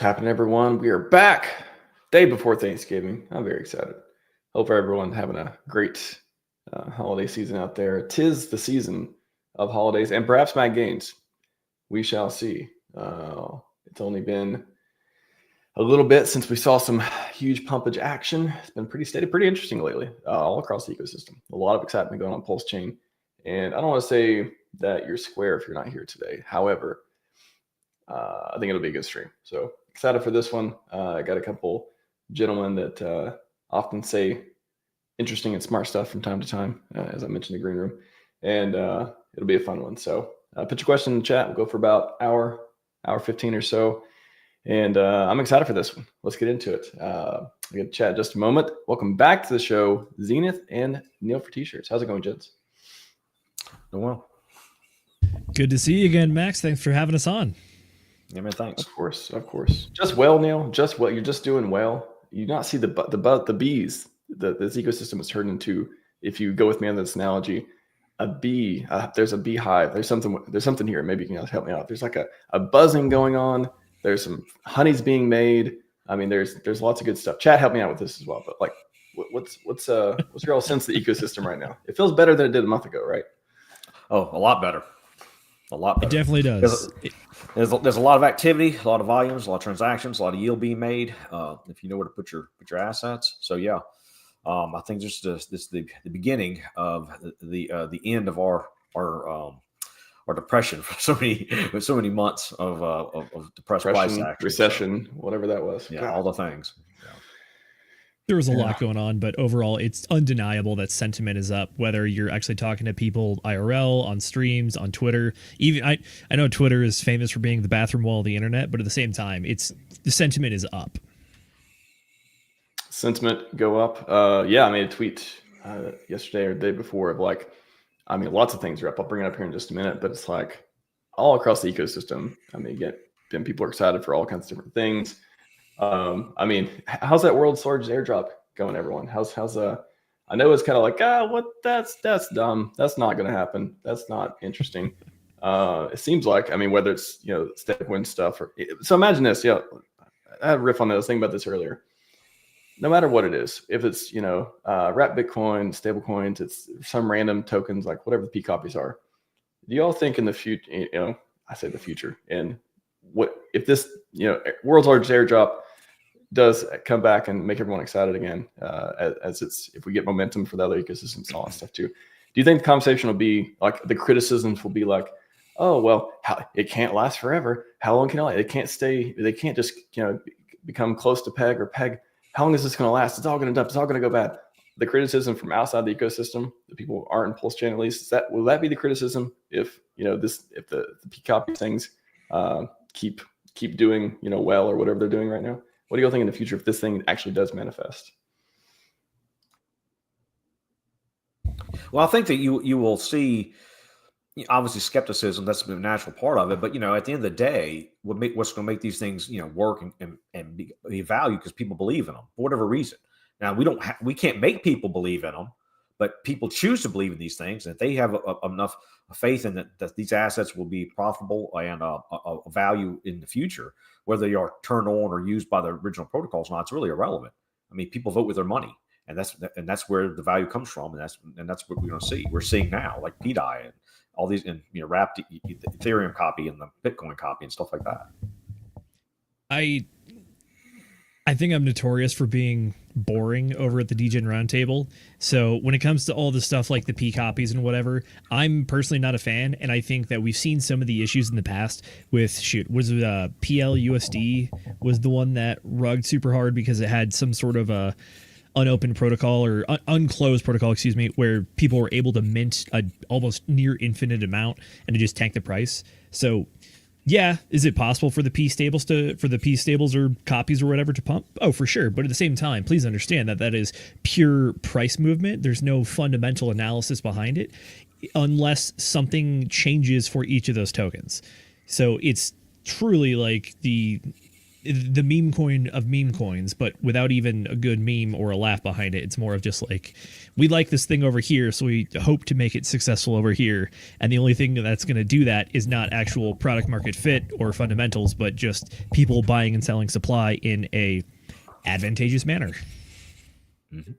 happening, everyone? We are back day before Thanksgiving. I'm very excited. Hope everyone having a great holiday season out there. 'Tis the season of holidays and perhaps mad gains. We shall see. It's only been a little bit since we saw some huge pumpage action. It's been pretty steady, pretty interesting lately, all across the ecosystem. A lot of excitement going on PulseChain. And I don't want to say that you're square if you're not here today. However, I think it'll be a good stream. So excited for this one. I got a couple gentlemen that often say interesting and smart stuff from time to time, as I mentioned in the green room. And it'll be a fun one. So put your question in the chat. We'll go for about hour 15 or so. And I'm excited for this one. Let's get into it. We'll get to chat in just a moment. Welcome back to the show, Zenith and Neil for T-shirts. How's it going, gents? Doing well. Good to see you again, Max. Thanks for having us on. Yeah, man, thanks. Of course. Just well, Neil. Just well. You're just doing well. You not see the bees that this ecosystem is turned into. If you go with me on this analogy, a bee. There's a beehive. There's something here. Maybe you can help me out. There's like a buzzing going on. There's some honey's being made. I mean, there's lots of good stuff. Chat, help me out with this as well. But like, what's your all sense of the ecosystem right now? It feels better than it did a month ago, right? Oh, a lot better. A lot better. It definitely does. There's a lot of activity, a lot of volumes, a lot of transactions, a lot of yield being made. If you know where to put your assets. So yeah, I think this is the beginning of the end of our depression for so many months of depressed price action, recession, whatever that was. Yeah, all the things. Yeah. There was a lot going on, but overall, it's undeniable that sentiment is up, whether you're actually talking to people IRL, on streams, on Twitter. Even I know Twitter is famous for being the bathroom wall of the internet, but at the same time, the sentiment is up. Sentiment go up. Yeah, I made a tweet yesterday or the day before of like, I mean, lots of things are up. I'll bring it up here in just a minute, but it's like all across the ecosystem. I mean, again, people are excited for all kinds of different things. I mean, how's that World Storage airdrop going, everyone? How's I know it's kind of like, that's dumb. That's not going to happen. That's not interesting. It seems like, I mean, whether it's, stablecoin stuff so imagine this. Yeah. I had a riff on that. I was thinking about this earlier. No matter what it is, if it's, wrap Bitcoin, stablecoins, it's some random tokens, like whatever the P copies are. Do you all think in the future, I say the future, and what if this, world's largest airdrop does come back and make everyone excited again, if we get momentum for the other ecosystems and all that stuff too? Do you think the conversation will be like, the criticisms will be like, oh, well, it can't last forever. How long can it last? It can't stay. They can't just, become close to peg or peg. How long is this going to last? It's all going to dump. It's all going to go bad. The criticism from outside the ecosystem, the people who aren't in PulseChain at least, will that be the criticism if if the P copy things keep doing well, or whatever they're doing right now? What do you think in the future if this thing actually does manifest? Well, I think that you will see, obviously, skepticism. That's a natural part of it. But at the end of the day, what's going to make these things work and be valued, because people believe in them for whatever reason. Now we can't make people believe in them, but people choose to believe in these things, and if they have enough faith in that these assets will be profitable and a value in the future, whether they are turned on or used by the original protocols or not, it's really irrelevant. I mean, people vote with their money, and that's where the value comes from, and that's what we're going to see. We're seeing now, like PDI and all these, and wrapped the Ethereum copy and the Bitcoin copy and stuff like that. I think I'm notorious for being boring over at the DGen Roundtable. So when it comes to all the stuff like the P copies and whatever, I'm personally not a fan. And I think that we've seen some of the issues in the past with, PLUSD was the one that rugged super hard because it had some sort of a unopened protocol or unclosed protocol, where people were able to mint a almost near infinite amount and to just tank the price. So yeah, is it possible for the P stables or copies or whatever to pump? Oh, for sure. But at the same time, please understand that is pure price movement. There's no fundamental analysis behind it unless something changes for each of those tokens. So it's truly like the meme coin of meme coins, but without even a good meme or a laugh behind it. It's more of just like, we like this thing over here, so we hope to make it successful over here. And the only thing that's going to do that is not actual product market fit or fundamentals, but just people buying and selling supply in a advantageous manner. Mm-hmm.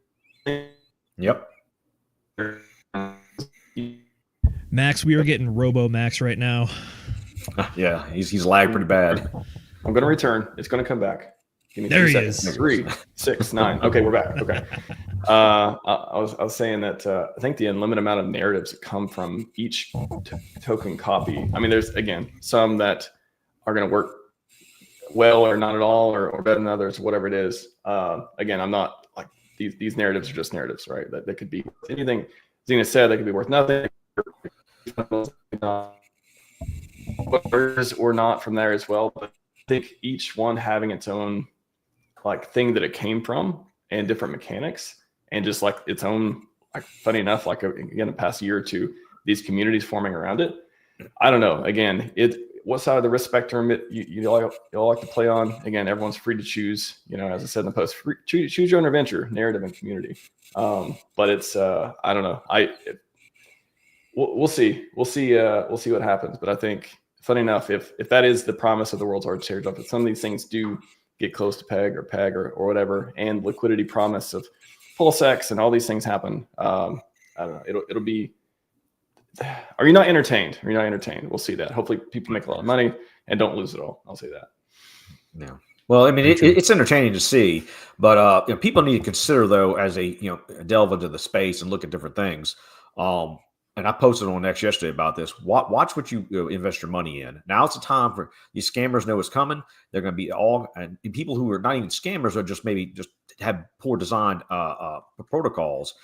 Yep. Max, we are getting Robo Max right now. Yeah, he's lagged pretty bad. I'm going to return. It's going to come back. Give me there 3 he seconds. is. 3, 6, 9. Okay, we're back. Okay. I was saying that I think the unlimited amount of narratives that come from each token copy. I mean, there's, again, some that are going to work well or not at all, or better than others, whatever it is. Again, I'm not like these narratives are just narratives, right? That they could be anything Zena said, they could be worth nothing. Or not from there as well. But I think each one having its own like thing that it came from and different mechanics and just like its own, like funny enough, like again, the past year or two, these communities forming around it. I don't know. Again, what side of the risk spectrum you all like to play on. Again, everyone's free to choose. You know, as I said in the post, choose your own adventure, narrative, and community. But it's I don't know. We'll see. We'll see what happens. But I think, funny enough, if that is the promise of the world's hardest airdrop, if some of these things do get close to peg or whatever, and liquidity promise of PulseX and all these things happen, I don't know. It'll be. Are you not entertained? Are you not entertained? We'll see that. Hopefully, people make a lot of money and don't lose it all. I'll say that. Yeah. Well, I mean, it's entertaining to see, but people need to consider, though, as delve into the space and look at different things. And I posted on X yesterday about this. Watch what you invest your money in. Now it's the time for these scammers know it's coming. They're going to be and people who are not even scammers or just maybe just have poor designed protocols.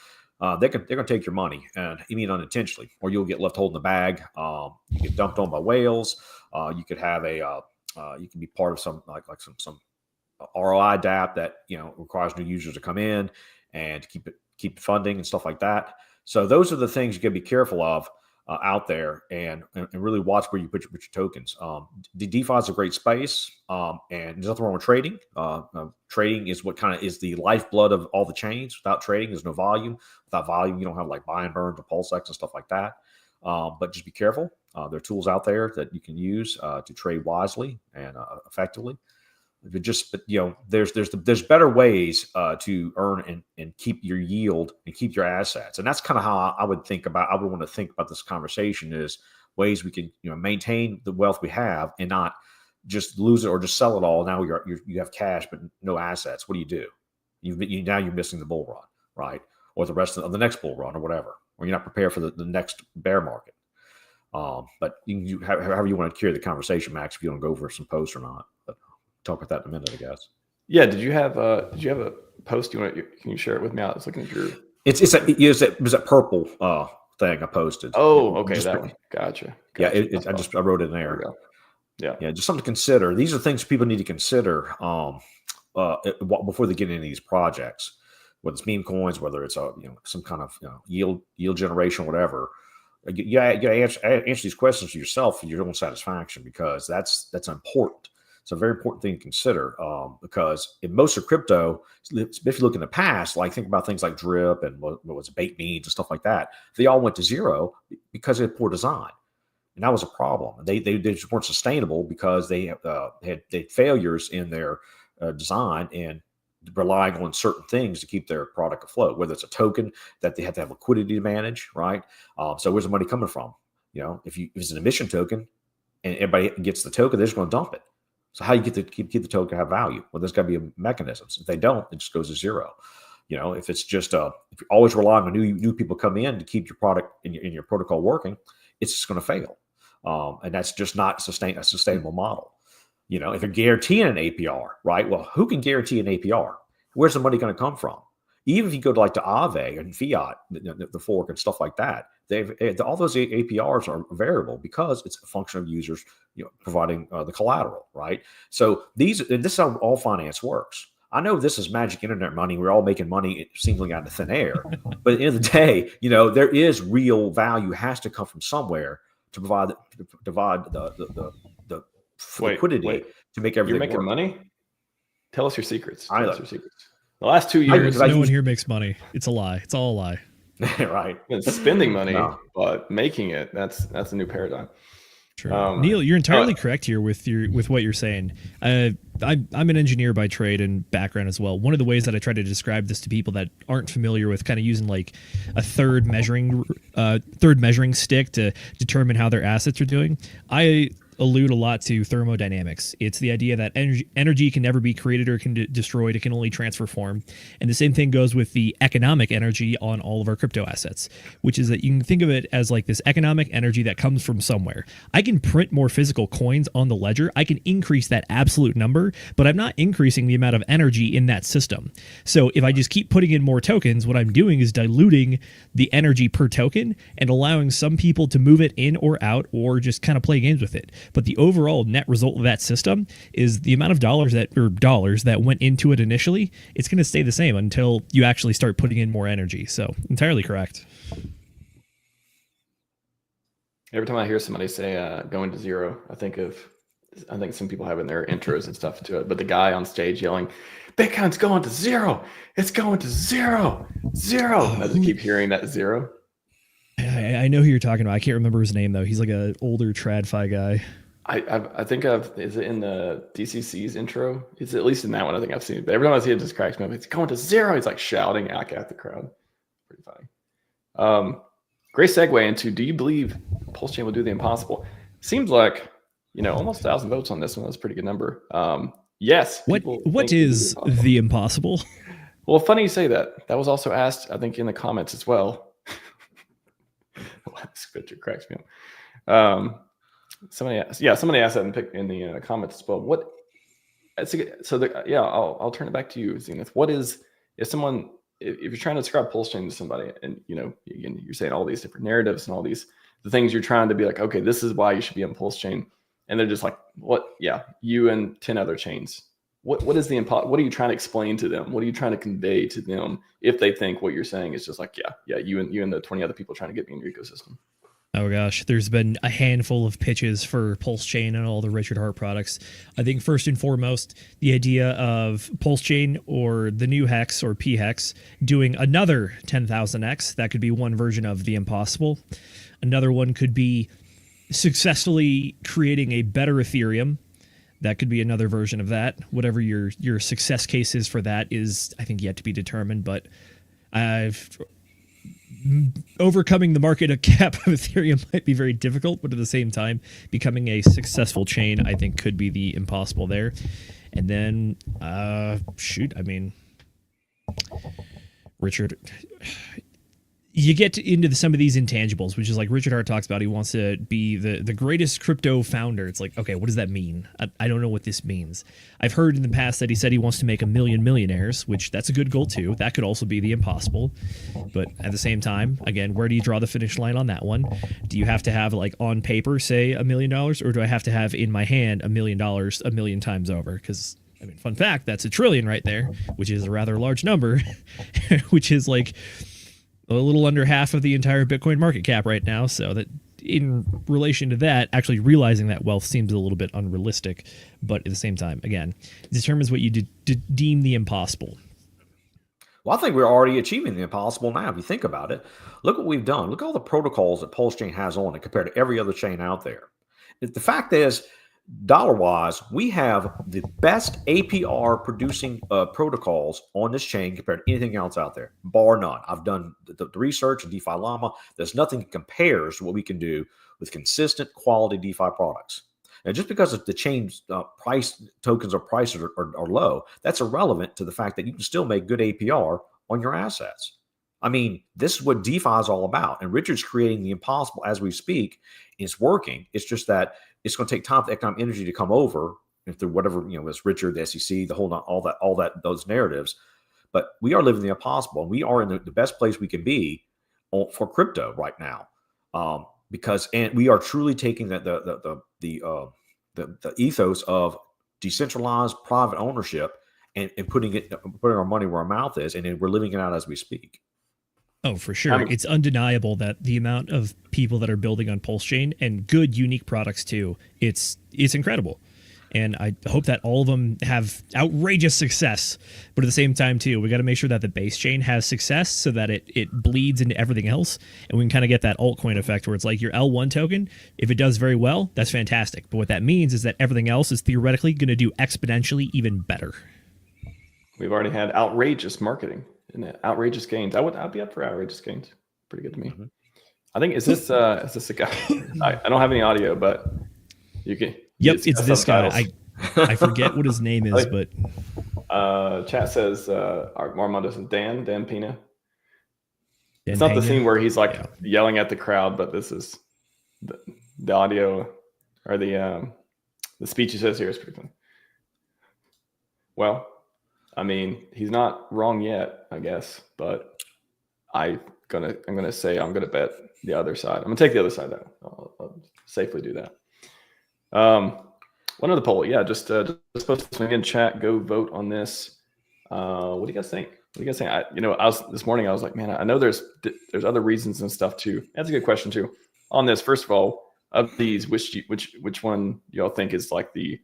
They're going to take your money, and you mean unintentionally, or you'll get left holding the bag. You get dumped on by whales. You could have you can be part of some like some ROI DApp that requires new users to come in and keep funding and stuff like that. So those are the things you got to be careful of out there, and really watch where you put your tokens. The DeFi is a great space, and there's nothing wrong with trading. Trading is what kind of is the lifeblood of all the chains. Without trading, there's no volume. Without volume, you don't have like buy and burns or PulseX and stuff like that. But just be careful. There are tools out there that you can use to trade wisely and effectively. There's better ways to earn and keep your yield and keep your assets, and that's kind of how I would want to think about this conversation, is ways we can maintain the wealth we have and not just lose it or just sell it all. Now you have cash but no assets. What do? Now you're missing the bull run, right? Or the rest of the next bull run or whatever, or you're not prepared for the next bear market. But you however you want to carry the conversation, Max, if you want to go over some posts or not. But talk about that in a minute, I guess. Yeah. Did you have a post can you share it with me? I was looking at your. It was that purple thing I posted. Oh, okay, that one. Gotcha. Yeah, I wrote it in there. Yeah, just something to consider. These are things people need to consider before they get into these projects, whether it's meme coins, whether it's some kind of yield generation, whatever. You answer these questions to yourself for your own satisfaction, because that's important. It's a very important thing to consider, because in most of crypto, if you look in the past, like think about things like Drip and what was it, Bait Beans and stuff like that, they all went to zero because of poor design, and that was a problem. They just weren't sustainable because they had failures in their design and relying on certain things to keep their product afloat. Whether it's a token that they have to have liquidity to manage, right? So where's the money coming from? If it's an emission token and everybody gets the token, they're just going to dump it. So how you get to keep the token have value? Well, there's got to be mechanisms. If they don't, it just goes to zero. If it's just if you're always relying on new people come in to keep your product in your protocol working, it's just going to fail, and that's just not a sustainable model. If you're guaranteeing an APR, right? Well, who can guarantee an APR? Where's the money going to come from? Even if you go to like the Aave and Fiat, the fork and stuff like that, all those APRs are variable because it's a function of users, providing the collateral, right? So this is how all finance works. I know this is magic internet money. We're all making money seemingly out of thin air, but at the end of the day, there is real value has to come from somewhere to provide the liquidity to make everything. You're making work. money? Tell us your secrets. I Tell know. us your secrets. The last 2 years, No one here makes money. It's a lie. It's all a lie. Right. it's spending money, No. but making it, that's a new paradigm. True. Neil, you're entirely correct here with what you're saying. I'm an engineer by trade and background as well. One of the ways that I try to describe this to people that aren't familiar with kind of using like a third measuring stick to determine how their assets are doing, I allude a lot to thermodynamics. It's the idea that energy can never be created or can destroyed. It can only transfer form. And the same thing goes with the economic energy on all of our crypto assets, which is that you can think of it as like this economic energy that comes from somewhere. I can print more physical coins on the ledger. I can increase that absolute number, but I'm not increasing the amount of energy in that system. So if I just keep putting in more tokens, what I'm doing is diluting the energy per token and allowing some people to move it in or out or just kind of play games with it. But the overall net result of that system is the amount of dollars that went into it initially. It's going to stay the same until you actually start putting in more energy. So entirely correct. Every time I hear somebody say going to zero, I think some people have in their intros and stuff to it, but the guy on stage yelling, Bitcoin's going to zero. It's going to zero. I just keep hearing that zero. I know who you're talking about. I can't remember his name though. He's like an older TradFi guy. I think is it in the DCC's intro? It's at least in that one. I think I've seen it. But every time I see it, it just cracks me up. It's going to zero. He's like shouting at the crowd. Pretty funny. Great segue into, do you believe PulseChain will do the impossible? Seems like, almost 1,000 votes on this one. That's a pretty good number. Yes. What is the impossible? Well, funny you say that. That was also asked, I think, in the comments as well. This picture cracks me up. Somebody asked that in the comments as well. I'll turn it back to you, Zenith. What is, if you're trying to describe PulseChain to somebody, and again, you're saying all these different narratives and all the things you're trying to be like, okay, this is why you should be on PulseChain, and they're just like, what? Yeah, you and 10 other chains. What is what are you trying to explain to them? What are you trying to convey to them if they think what you're saying is just like, you and the 20 other people trying to get me in your ecosystem? Oh gosh, there's been a handful of pitches for PulseChain and all the Richard Hart products. I think first and foremost, the idea of PulseChain or the new HEX or PHEX doing another 10,000x, that could be one version of the impossible. Another one could be successfully creating a better Ethereum. That could be another version of that. Whatever your success case is for that is, I think, yet to be determined, but overcoming the market cap of Ethereum might be very difficult, but at the same time, becoming a successful chain, I think, could be the impossible there. And then, Richard, you get into some of these intangibles, which is like Richard Hart talks about. He wants to be the greatest crypto founder. It's like, okay, what does that mean? I don't know what this means. I've heard in the past that he said he wants to make 1 million millionaires, which that's a good goal too. That could also be the impossible. But at the same time, again, where do you draw the finish line on that one? Do you have to have like on paper, say $1 million, or do I have to have in my hand $1 million 1 million times over? Because fun fact, that's $1 trillion right there, which is a rather large number, which is like a little under half of the entire Bitcoin market cap right now. So that in relation to that, actually realizing that wealth seems a little bit unrealistic, but at the same time, again, it determines what you deem the impossible. Well, I think we're already achieving the impossible now. If you think about it, look what we've done. Look at all the protocols that PulseChain has on it compared to every other chain out there. The fact is, dollar-wise, we have the best APR producing protocols on this chain compared to anything else out there, bar none. I've done the research in DeFi Llama. There's nothing that compares to what we can do with consistent quality DeFi products. And just because the chain's price tokens or prices are low, that's irrelevant to the fact that you can still make good APR on your assets. This is what DeFi is all about. And Richard's creating the impossible as we speak. It's working. It's just that it's going to take time for economic energy to come over through whatever, it's Richard, the SEC, the whole, all that, those narratives. But we are living the impossible. And we are in the best place we can be for crypto right now. Because we are truly taking the ethos of decentralized private ownership and putting our money where our mouth is. And then we're living it out as we speak. Oh, for sure. It's undeniable that the amount of people that are building on PulseChain and good, unique products too, it's incredible. And I hope that all of them have outrageous success. But at the same time, too, we got to make sure that the base chain has success so that it bleeds into everything else. And we can kind of get that altcoin effect where it's like your L1 token, if it does very well, that's fantastic. But what that means is that everything else is theoretically going to do exponentially even better. We've already had outrageous marketing and outrageous gains. I'd be up for outrageous gains. Pretty good to me. I think is this a guy? I don't have any audio, but you can. Yep, it's this guy. I forget what his name is, but chat says Armando says Dan Pina. Dan it's not Pena? the scene where he's like yelling at the crowd, but this is the audio or the speech he says here is pretty funny. Well, I mean, he's not wrong yet, I guess, but I'm gonna say I'm gonna bet the other side. I'm gonna take the other side though. I'll safely do that. One other poll, just post this in chat. Go vote on this. What do you guys think? What do you guys think? This morning I was like, man, I know there's other reasons and stuff too. That's a good question too. On this, first of all, of these, which one y'all think is like the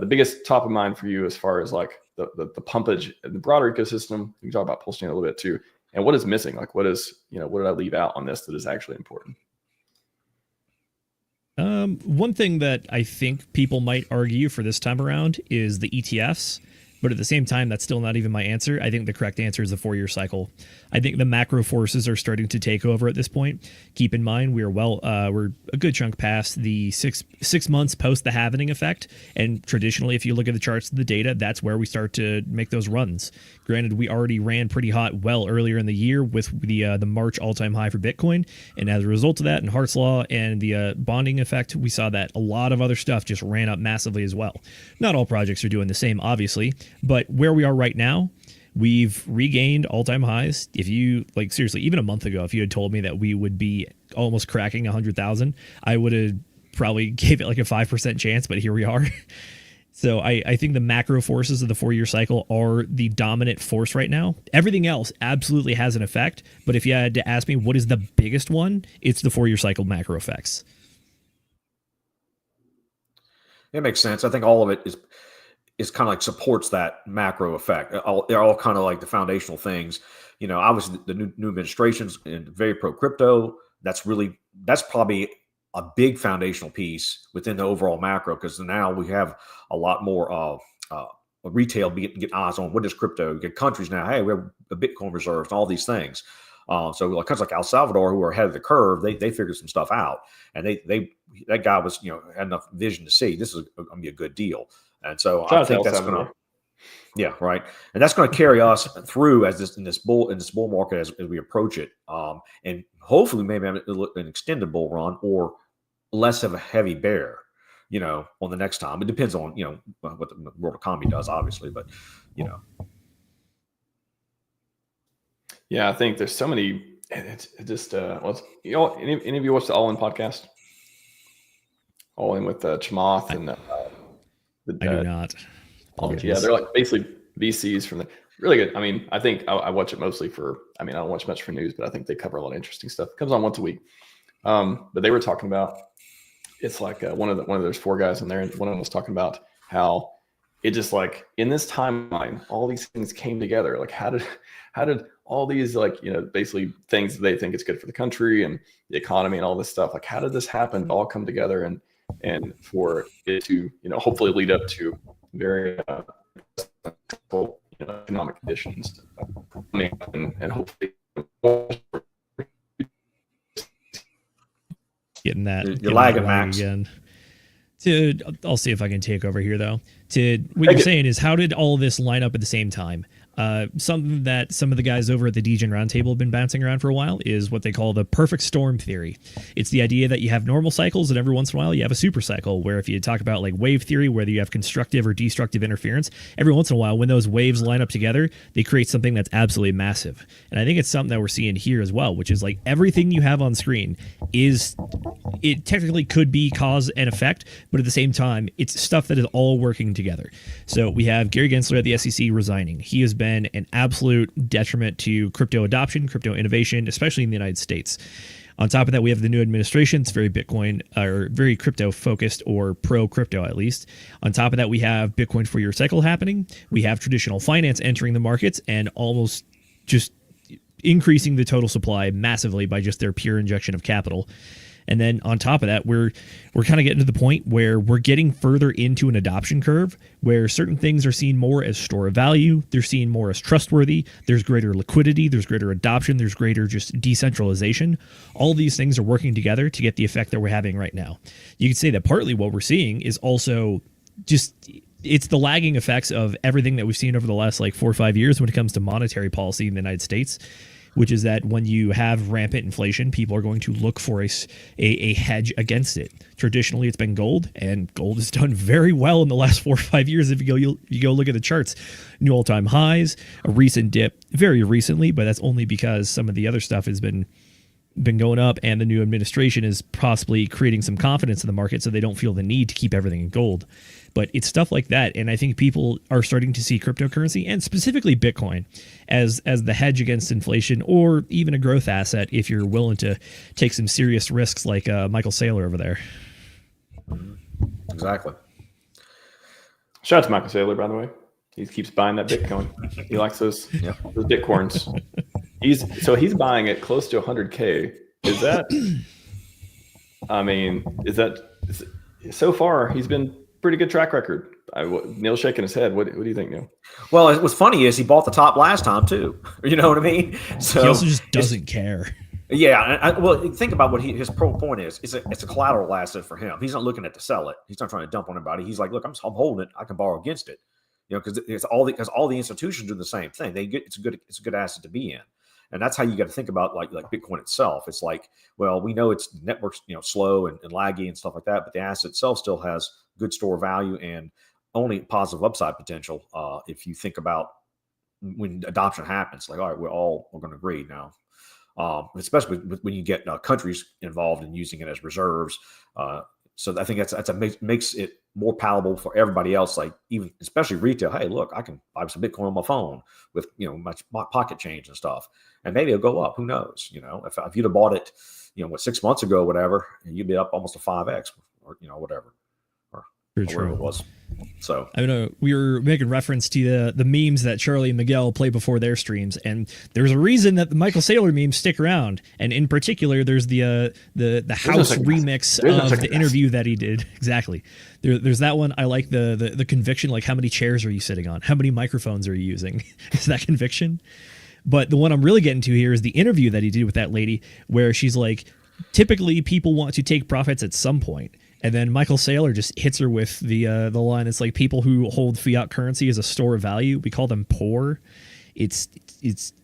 biggest top of mind for you as far as like the pumpage in the broader ecosystem? We can talk about PulseChain a little bit too. And what is missing? Like what did I leave out on this that is actually important? One thing that I think people might argue for this time around is the ETFs, but at the same time, that's still not even my answer. I think the correct answer is the 4-year cycle. I think the macro forces are starting to take over at this point. Keep in mind, we're a good chunk past the six months post the halving effect. And traditionally, if you look at the charts of the data, that's where we start to make those runs. Granted, we already ran pretty hot well earlier in the year with the March all-time high for Bitcoin. And as a result of that, and Hart's Law and the bonding effect, we saw that a lot of other stuff just ran up massively as well. Not all projects are doing the same, obviously, but where we are right now, we've regained all-time highs. If you, seriously, even a month ago, if you had told me that we would be almost cracking 100,000, I would have probably gave it like a 5% chance, but here we are. So I think the macro forces of the 4-year cycle are the dominant force right now. Everything else absolutely has an effect, but if you had to ask me what is the biggest one, it's the 4-year cycle macro effects. It makes sense. I think all of it is kind of like supports that macro effect. They're all kind of like the foundational things. Obviously the new administration's very pro crypto. That's probably a big foundational piece within the overall macro, because now we have a lot more retail get eyes on what is crypto. You get countries now, hey, we have a Bitcoin reserves and all these things. So like countries like El Salvador, who are ahead of the curve, they figured some stuff out, and that guy was had enough vision to see this is going to be a good deal. And so I think that's going to, yeah, right. And that's going to carry us through in this bull market as we approach it. And hopefully maybe an extended bull run or less of a heavy bear, on the next time. It depends on, what the world economy does, obviously, but, Yeah, I think there's so many, it's just, any of you watch the All In podcast? All In with Chamath and I do not. Apologies. Yeah, they're like basically VCs from the really good. I mean, I think I watch it mostly I don't watch much for news, but I think they cover a lot of interesting stuff. It comes on once a week. But they were talking about, it's like one of those 4 guys in there, and one of them was talking about how it just like in this timeline, all these things came together. Like how did all these basically things that they think is good for the country and the economy and all this stuff, like how did this happen to all come together and for it to hopefully lead up to very economic conditions and hopefully getting that you're lagging, Max. Again. I'll see if I can take over here though. What you're saying is, how did all of this line up at the same time? Something that some of the guys over at the DGen Roundtable have been bouncing around for a while is what they call the perfect storm theory. It's the idea that you have normal cycles, and every once in a while you have a super cycle, where if you talk about like wave theory, whether you have constructive or destructive interference, every once in a while when those waves line up together, they create something that's absolutely massive. And I think it's something that we're seeing here as well, which is like everything you have on screen it technically could be cause and effect, but at the same time, it's stuff that is all working together. So we have Gary Gensler at the SEC resigning. He has been an absolute detriment to crypto adoption, crypto innovation, especially in the United States. On top of that, we have the new administration. It's very Bitcoin or very crypto focused, or pro crypto at least. On top of that, we have Bitcoin for your cycle happening. We have traditional finance entering the markets and almost just increasing the total supply massively by just their pure injection of capital. And then on top of that, we're kind of getting to the point where we're getting further into an adoption curve where certain things are seen more as store of value. They're seen more as trustworthy. There's greater liquidity. There's greater adoption. There's greater just decentralization. All these things are working together to get the effect that we're having right now. You could say that partly what we're seeing is also just it's the lagging effects of everything that we've seen over the last like 4 or 5 years when it comes to monetary policy in the United States, which is that when you have rampant inflation, people are going to look for a hedge against it. Traditionally, it's been gold, and gold has done very well in the last 4 or 5 years. If you go look at the charts, new all-time highs, a recent dip very recently, but that's only because some of the other stuff has been going up, and the new administration is possibly creating some confidence in the market so they don't feel the need to keep everything in gold. But it's stuff like that, and I think people are starting to see cryptocurrency, and specifically Bitcoin, as the hedge against inflation, or even a growth asset if you're willing to take some serious risks like Michael Saylor over there. Exactly. Shout out to Michael Saylor, by the way. He keeps buying that Bitcoin. He likes those Bitcoins. He's buying it close to 100K. Is that? I mean, so far he's been pretty good track record. Neil's shaking his head. What do you think, Neil? Well, what's funny is he bought the top last time too. You know what I mean? So he also just doesn't care. Yeah. Well, think about what his point is. It's a collateral asset for him. He's not looking at to sell it. He's not trying to dump on anybody. He's like, look, I'm holding it. I can borrow against it. You know, because all the institutions do the same thing. It's a good asset to be in. And that's how you got to think about like Bitcoin itself. It's like, well, we know its network's slow and laggy and stuff like that, but the asset itself still has good store value and only positive upside potential. If you think about when adoption happens, like, all right, we're going to agree now. Especially when you get countries involved in using it as reserves. So I think makes it more palatable for everybody else, like even especially retail. Hey, look, I can buy some Bitcoin on my phone with my pocket change and stuff, and maybe it'll go up. Who knows? If you'd have bought it, 6 months ago, or whatever, you'd be up almost a 5x, or whatever, or whatever it was. So I know we were making reference to the memes that Charlie and Miguel play before their streams, and there's a reason that the Michael Saylor memes stick around, and in particular, there's the house remix of the interview that he did. Exactly. There's that one. I like the conviction, like how many chairs are you sitting on? How many microphones are you using? Is that conviction? But the one I'm really getting to here is the interview that he did with that lady, where she's like, typically people want to take profits at some point. And then Michael Saylor just hits her with the line. It's like, people who hold fiat currency as a store of value, we call them poor. It's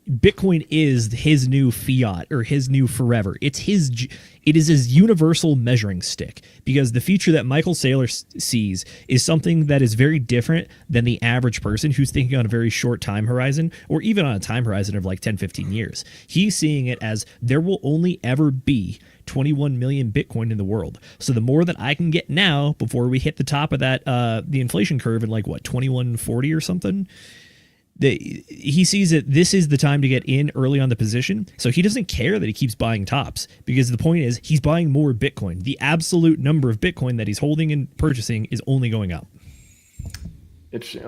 Bitcoin is his new fiat, or his new forever. It is his universal measuring stick, because the future that Michael Saylor sees is something that is very different than the average person who's thinking on a very short time horizon, or even on a time horizon of like 10, 15 years. He's seeing it as there will only ever be 21 million Bitcoin in the world. So the more that I can get now before we hit the top of that, the inflation curve in like 2140 or something, he sees that this is the time to get in early on the position. So he doesn't care that he keeps buying tops, because the point is he's buying more Bitcoin. The absolute number of Bitcoin that he's holding and purchasing is only going up. Basically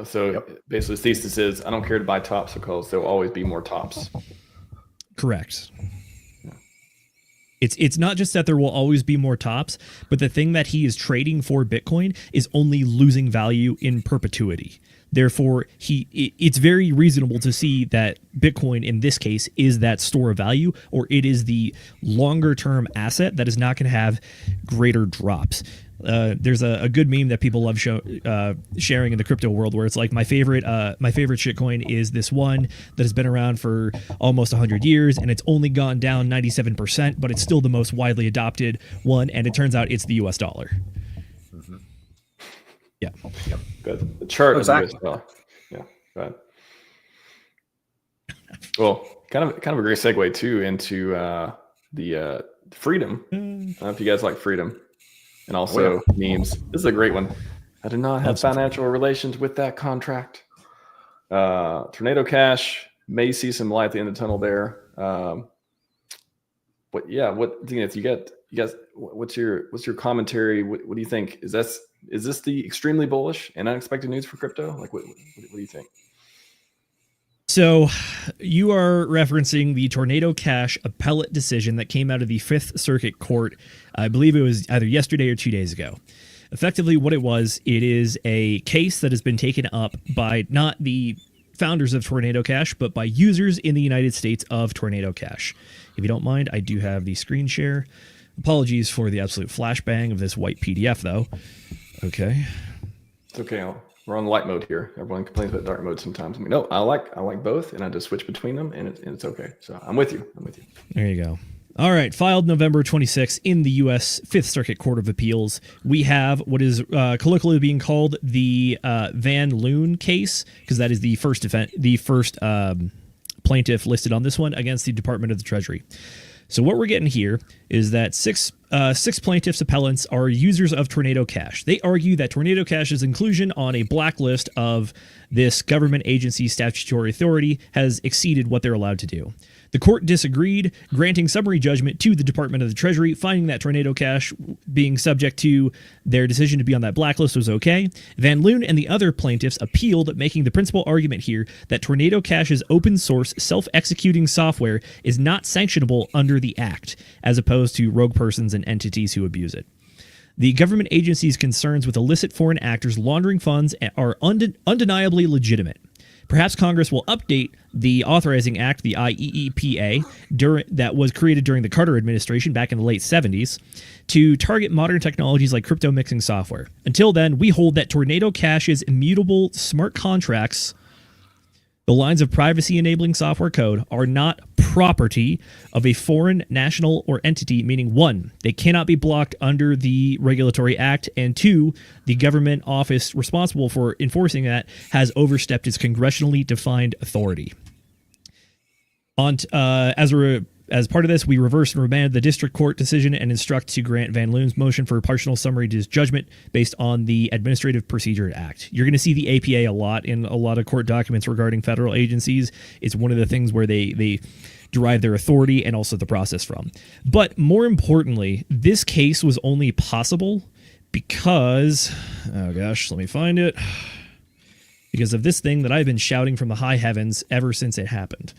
the thesis is, I don't care to buy tops because there'll always be more tops. Correct. It's not just that there will always be more tops, but the thing that he is trading for Bitcoin is only losing value in perpetuity. Therefore, it's very reasonable to see that Bitcoin in this case is that store of value, or it is the longer term asset that is not going to have greater drops. There's a good meme that people love sharing in the crypto world, where it's like, my favorite shitcoin is this one that has been around for almost 100 years, and it's only gone down 97%, but it's still the most widely adopted one, and it turns out it's the US dollar. Mm-hmm. Yeah. Yep. Good. The chart exactly. is US dollar. Yeah. Right. Well, kind of a great segue too into the freedom. I don't know if you guys like freedom. And also memes. This is a great one. I do not have financial relations with that contract. Tornado Cash may see some light at the end of the tunnel there. what Zenith, you guys, what's your commentary? What do you think? Is this the extremely bullish and unexpected news for crypto? Like, what do you think? So you are referencing the Tornado Cash appellate decision that came out of the Fifth Circuit Court. I believe it was either yesterday or 2 days ago. Effectively, what it is a case that has been taken up by not the founders of Tornado Cash, but by users in the United States of Tornado Cash. If you don't mind, I do have the screen share. Apologies for the absolute flashbang of this white PDF, though. Okay. It's okay. We're on light mode here. Everyone complains about dark mode sometimes. No, I like both, and I just switch between them, and it's okay. So I'm with you. There you go. All right, filed November 26 in the U.S. Fifth Circuit Court of Appeals. We have what is colloquially being called the Van Loon case, because that is the first plaintiff listed on this one against the Department of the Treasury. So what we're getting here is that six plaintiffs' appellants are users of Tornado Cash. They argue that Tornado Cash's inclusion on a blacklist of this government agency's statutory authority has exceeded what they're allowed to do. The court disagreed, granting summary judgment to the Department of the Treasury, finding that Tornado Cash being subject to their decision to be on that blacklist was okay. Van Loon and the other plaintiffs appealed, making the principal argument here that Tornado Cash's open source self-executing software is not sanctionable under the Act, as opposed to rogue persons and entities who abuse it. The government agency's concerns with illicit foreign actors laundering funds are undeniably legitimate. Perhaps Congress will update the Authorizing Act, the IEEPA, that was created during the Carter administration back in the late 70s, to target modern technologies like crypto mixing software. Until then, we hold that Tornado Cash's immutable smart contracts, the lines of privacy-enabling software code, are not property of a foreign national or entity, meaning 1, they cannot be blocked under the Regulatory Act, and 2, the government office responsible for enforcing that has overstepped its congressionally defined authority. As part of this, we reversed and remanded the district court decision and instruct to grant Van Loon's motion for partial summary judgment based on the Administrative Procedure Act. You're going to see the APA a lot in a lot of court documents regarding federal agencies. It's one of the things where they derive their authority and also the process from. But more importantly, this case was only possible because, oh gosh, let me find it, because of this thing that I've been shouting from the high heavens ever since it happened.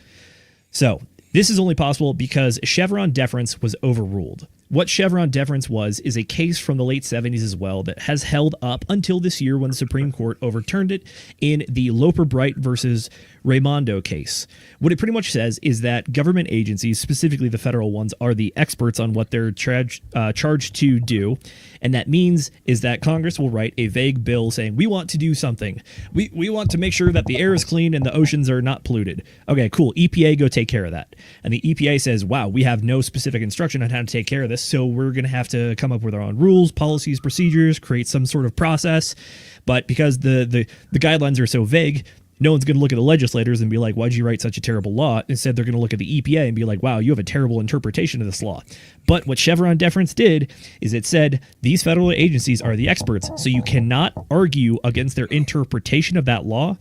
So, this is only possible because Chevron deference was overruled. What Chevron deference is a case from the late 70s as well that has held up until this year when the Supreme Court overturned it in the Loper-Bright versus Raimondo case. What it pretty much says is that government agencies, specifically the federal ones, are the experts on what they're charged to do. And that means is that Congress will write a vague bill saying, we want to do something. We want to make sure that the air is clean and the oceans are not polluted. Okay, cool. EPA, go take care of that. And the EPA says, wow, we have no specific instruction on how to take care of this, so we're going to have to come up with our own rules, policies, procedures, create some sort of process. But because the guidelines are so vague, no one's going to look at the legislators and be like, why'd you write such a terrible law? Instead, they're going to look at the EPA and be like, wow, you have a terrible interpretation of this law. But what Chevron deference did is it said these federal agencies are the experts, so you cannot argue against their interpretation of that law.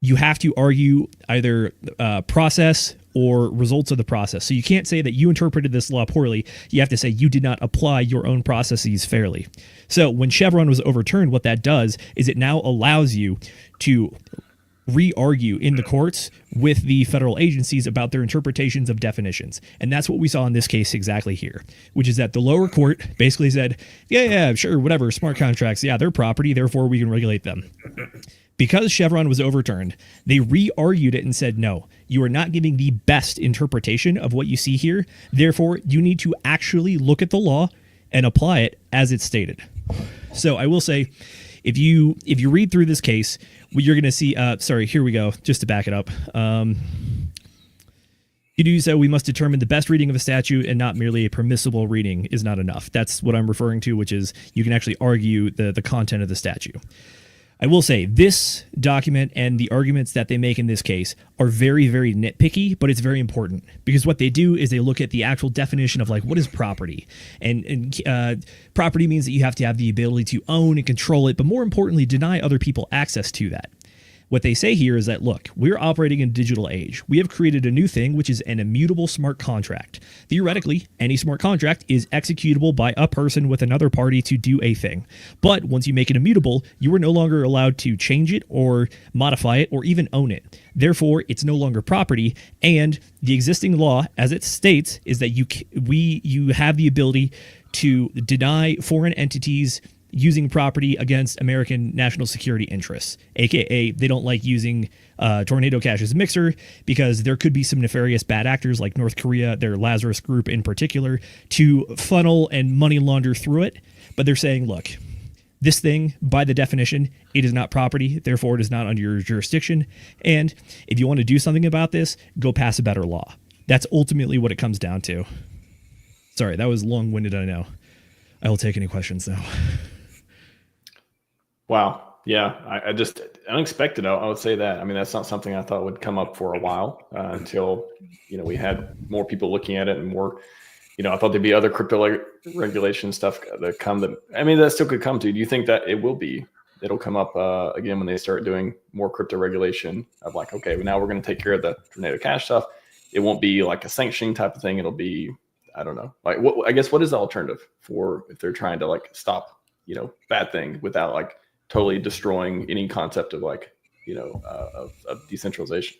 You have to argue either process or results of the process. So you can't say that you interpreted this law poorly. You have to say you did not apply your own processes fairly. So when Chevron was overturned, what that does is it now allows you to re-argue in the courts with the federal agencies about their interpretations of definitions. And that's what we saw in this case exactly here, which is that the lower court basically said, yeah, sure, whatever, smart contracts, yeah, they're property, therefore we can regulate them. Because Chevron was overturned, they re-argued it and said, no, you are not giving the best interpretation of what you see here. Therefore, you need to actually look at the law and apply it as it's stated. So I will say, if you read through this case, what you're going to see, here we go, just to back it up. To do so, we must determine the best reading of a statute and not merely a permissible reading is not enough. That's what I'm referring to, which is you can actually argue the content of the statute. I will say this document and the arguments that they make in this case are very, very nitpicky, but it's very important because what they do is they look at the actual definition of like what is property, and property means that you have to have the ability to own and control it, but more importantly, deny other people access to that. what they say here is that, look, we're operating in a digital age. We have created a new thing, which is an immutable smart contract. Theoretically, any smart contract is executable by a person with another party to do a thing. But once you make it immutable, you are no longer allowed to change it or modify it or even own it. Therefore, it's no longer property. And the existing law, as it states, is that you have the ability to deny foreign entities using property against American national security interests, aka they don't like using Tornado Cash as a mixer because there could be some nefarious bad actors like North Korea, their Lazarus group in particular, to funnel and money launder through it. But they're saying, look, this thing, by the definition, it is not property, therefore it is not under your jurisdiction. And if you want to do something about this, go pass a better law. That's ultimately what it comes down to. Sorry, that was long-winded, I know. I will take any questions though. Wow. Yeah. I just unexpected. I would say that. I mean, that's not something I thought would come up for a while until, we had more people looking at it and more, I thought there'd be other crypto regulation stuff that come that still could come to. Do you think that it'll come up again when they start doing more crypto regulation of like, okay, well, now we're going to take care of the Tornado Cash stuff. It won't be like a sanctioning type of thing. It'll be, I don't know, like what is the alternative for if they're trying to like stop, bad thing without like totally destroying any concept of like, of decentralization?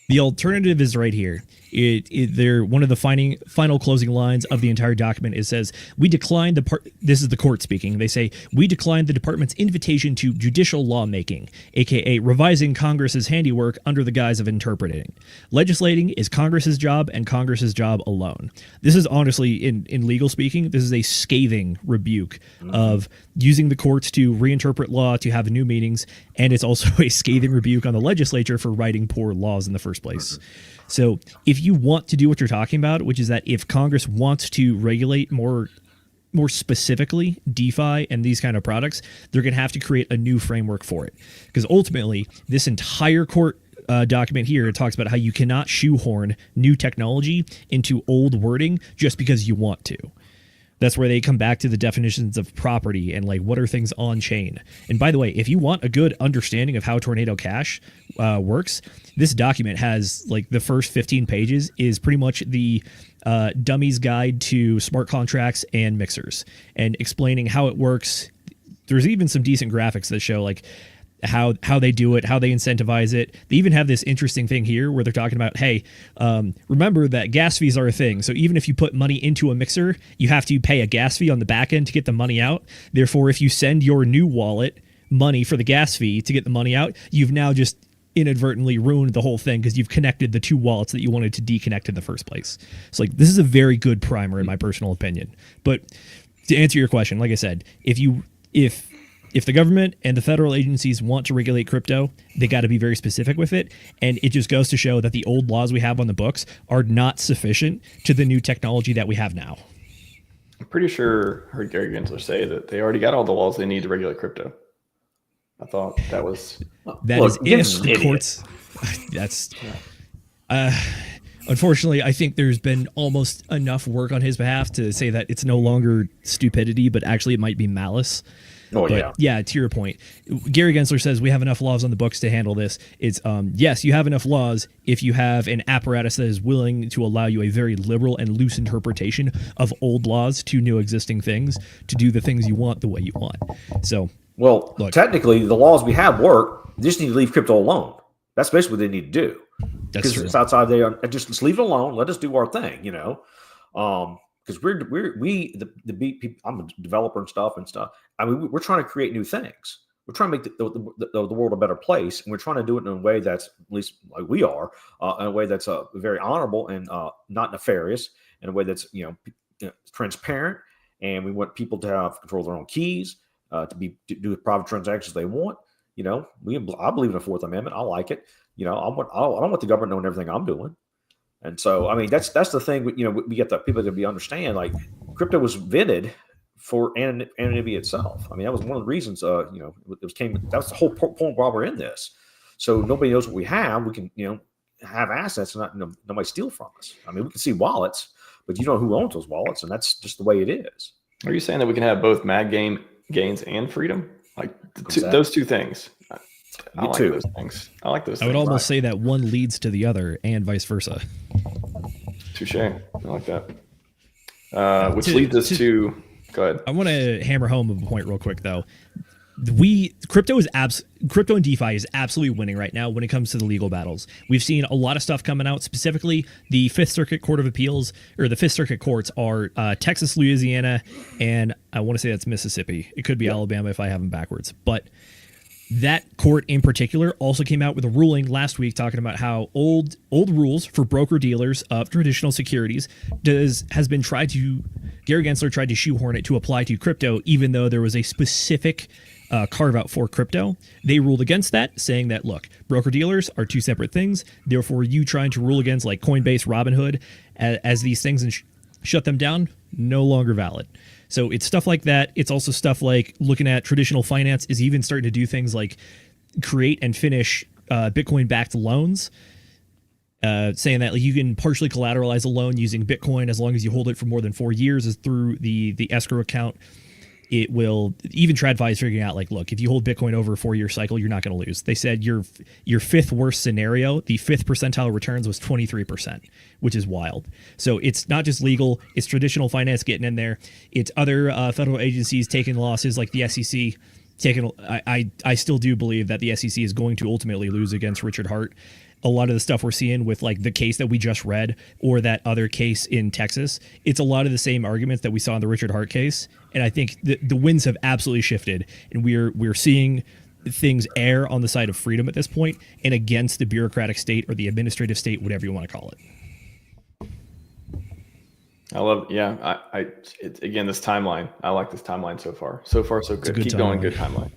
The alternative is right here. They're one of the final closing lines of the entire document. It says, we declined this is the court speaking. They say, we declined the department's invitation to judicial lawmaking, aka revising Congress's handiwork under the guise of interpreting. Legislating is Congress's job and Congress's job alone. This is honestly, in legal speaking, this is a scathing rebuke of using the courts to reinterpret law to have new meanings. And it's also a scathing rebuke on the legislature for writing poor laws in the first place. So if you want to do what you're talking about, which is that if Congress wants to regulate more specifically DeFi and these kind of products, they're going to have to create a new framework for it. Because ultimately, this entire court document here, it talks about how you cannot shoehorn new technology into old wording just because you want to. That's where they come back to the definitions of property and like what are things on chain. And by the way, if you want a good understanding of how Tornado Cash works, this document has like the first 15 pages is pretty much the dummy's guide to smart contracts and mixers and explaining how it works. There's even some decent graphics that show like how they do it, how they incentivize it. They even have this interesting thing here where they're talking about, hey, remember that gas fees are a thing. So even if you put money into a mixer, you have to pay a gas fee on the back end to get the money out. Therefore, if you send your new wallet money for the gas fee to get the money out, you've now just inadvertently ruined the whole thing because you've connected the two wallets that you wanted to deconnect in the first place. So like this is a very good primer in my personal opinion. But to answer your question, like I said, if the government and the federal agencies want to regulate crypto, they got to be very specific with it. And it just goes to show that the old laws we have on the books are not sufficient to the new technology that we have now. I'm pretty sure I heard Gary Gensler say that they already got all the laws they need to regulate crypto. I thought that was... if the courts... That's... Unfortunately, I think there's been almost enough work on his behalf to say that it's no longer stupidity, but actually it might be malice. Oh, but yeah, to your point, Gary Gensler says we have enough laws on the books to handle this. It's yes, you have enough laws if you have an apparatus that is willing to allow you a very liberal and loose interpretation of old laws to new existing things to do the things you want the way you want. So, well, look, technically, the laws we have work. They just need to leave crypto alone. That's basically what they need to do. That's true. It's outside there. Just leave it alone. Let us do our thing. Because the people, I'm a developer and stuff. I mean, we're trying to create new things. We're trying to make the world a better place, and we're trying to do it in a way that's, at least like we are, in a way that's very honorable and not nefarious, in a way that's transparent. And we want people to have control of their own keys, to do the private transactions they want. I believe in the Fourth Amendment. I like it. I don't want the government knowing everything I'm doing. And so, I mean, that's the thing. We get the people to understand. Like, crypto was invented for anonymity itself. I mean, that was one of the reasons. That was the whole point while we're in this. So nobody knows what we have. We can, have assets and not nobody steal from us. I mean, we can see wallets, but you know who owns those wallets, and that's just the way it is. Are you saying that we can have both mag gains and freedom? Like those two things? I like those things. I like those. I would almost say that one leads to the other, and vice versa. Touche. I like that. Which leads us to. Go ahead. I want to hammer home a point real quick, though. Crypto and DeFi is absolutely winning right now when it comes to the legal battles. We've seen a lot of stuff coming out. Specifically, the Fifth Circuit Court of Appeals, or the Fifth Circuit courts, are Texas, Louisiana, and I want to say that's Mississippi. It could be Alabama if I have them backwards, but that court in particular also came out with a ruling last week talking about how old rules for broker dealers of traditional securities Gary Gensler tried to shoehorn it to apply to crypto, even though there was a specific carve out for crypto. They ruled against that, saying that, look, broker dealers are two separate things. Therefore, you trying to rule against like Coinbase, Robinhood as these things and shut them down, no longer valid. So it's stuff like that. It's also stuff like looking at traditional finance is even starting to do things like create and finish Bitcoin-backed loans, saying that like, you can partially collateralize a loan using Bitcoin as long as you hold it for more than 4 years as through the escrow account. It will even TradFi is figuring out like, look, if you hold Bitcoin over a 4-year cycle, you're not going to lose. They said your fifth worst scenario, the fifth percentile returns was 23%, which is wild. So it's not just legal, it's traditional finance getting in there. It's other federal agencies taking losses like the SEC. I still do believe that the SEC is going to ultimately lose against Richard Hart. A lot of the stuff we're seeing with like the case that we just read or that other case in Texas, it's a lot of the same arguments that we saw in the Richard Hart case. And I think the winds have absolutely shifted, and we're seeing things err on the side of freedom at this point and against the bureaucratic state or the administrative state, whatever you want to call it. I love, again, this timeline. I like this timeline so far. So far, so good. Keep going, good timeline.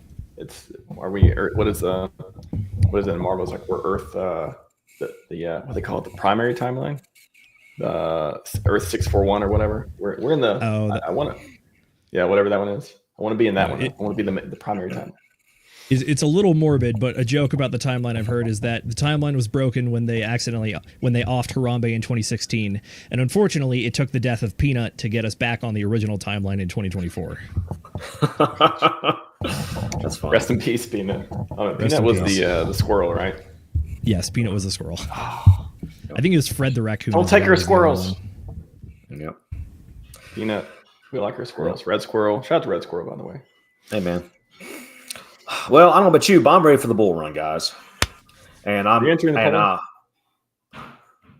What is it in Marvel? It's like we're Earth, what do they call it? The primary timeline? The Earth 641 or whatever. We're in the, I want to, whatever that one is. I want to be in that one. I want to be the primary timeline. It's a little morbid, but a joke about the timeline I've heard is that the timeline was broken when they offed Harambe in 2016, and unfortunately, it took the death of Peanut to get us back on the original timeline in 2024. That's fine. Rest in peace, Peanut. Peanut was the squirrel, right? Yes, Peanut was the squirrel. I think it was Fred the raccoon. Don't take our squirrels. Yep. Peanut. We like our squirrels. Red squirrel. Shout out to Red Squirrel, by the way. Hey, man. Well, I don't know about you, but I'm ready for the bull run, guys. And You're entering the poll? Is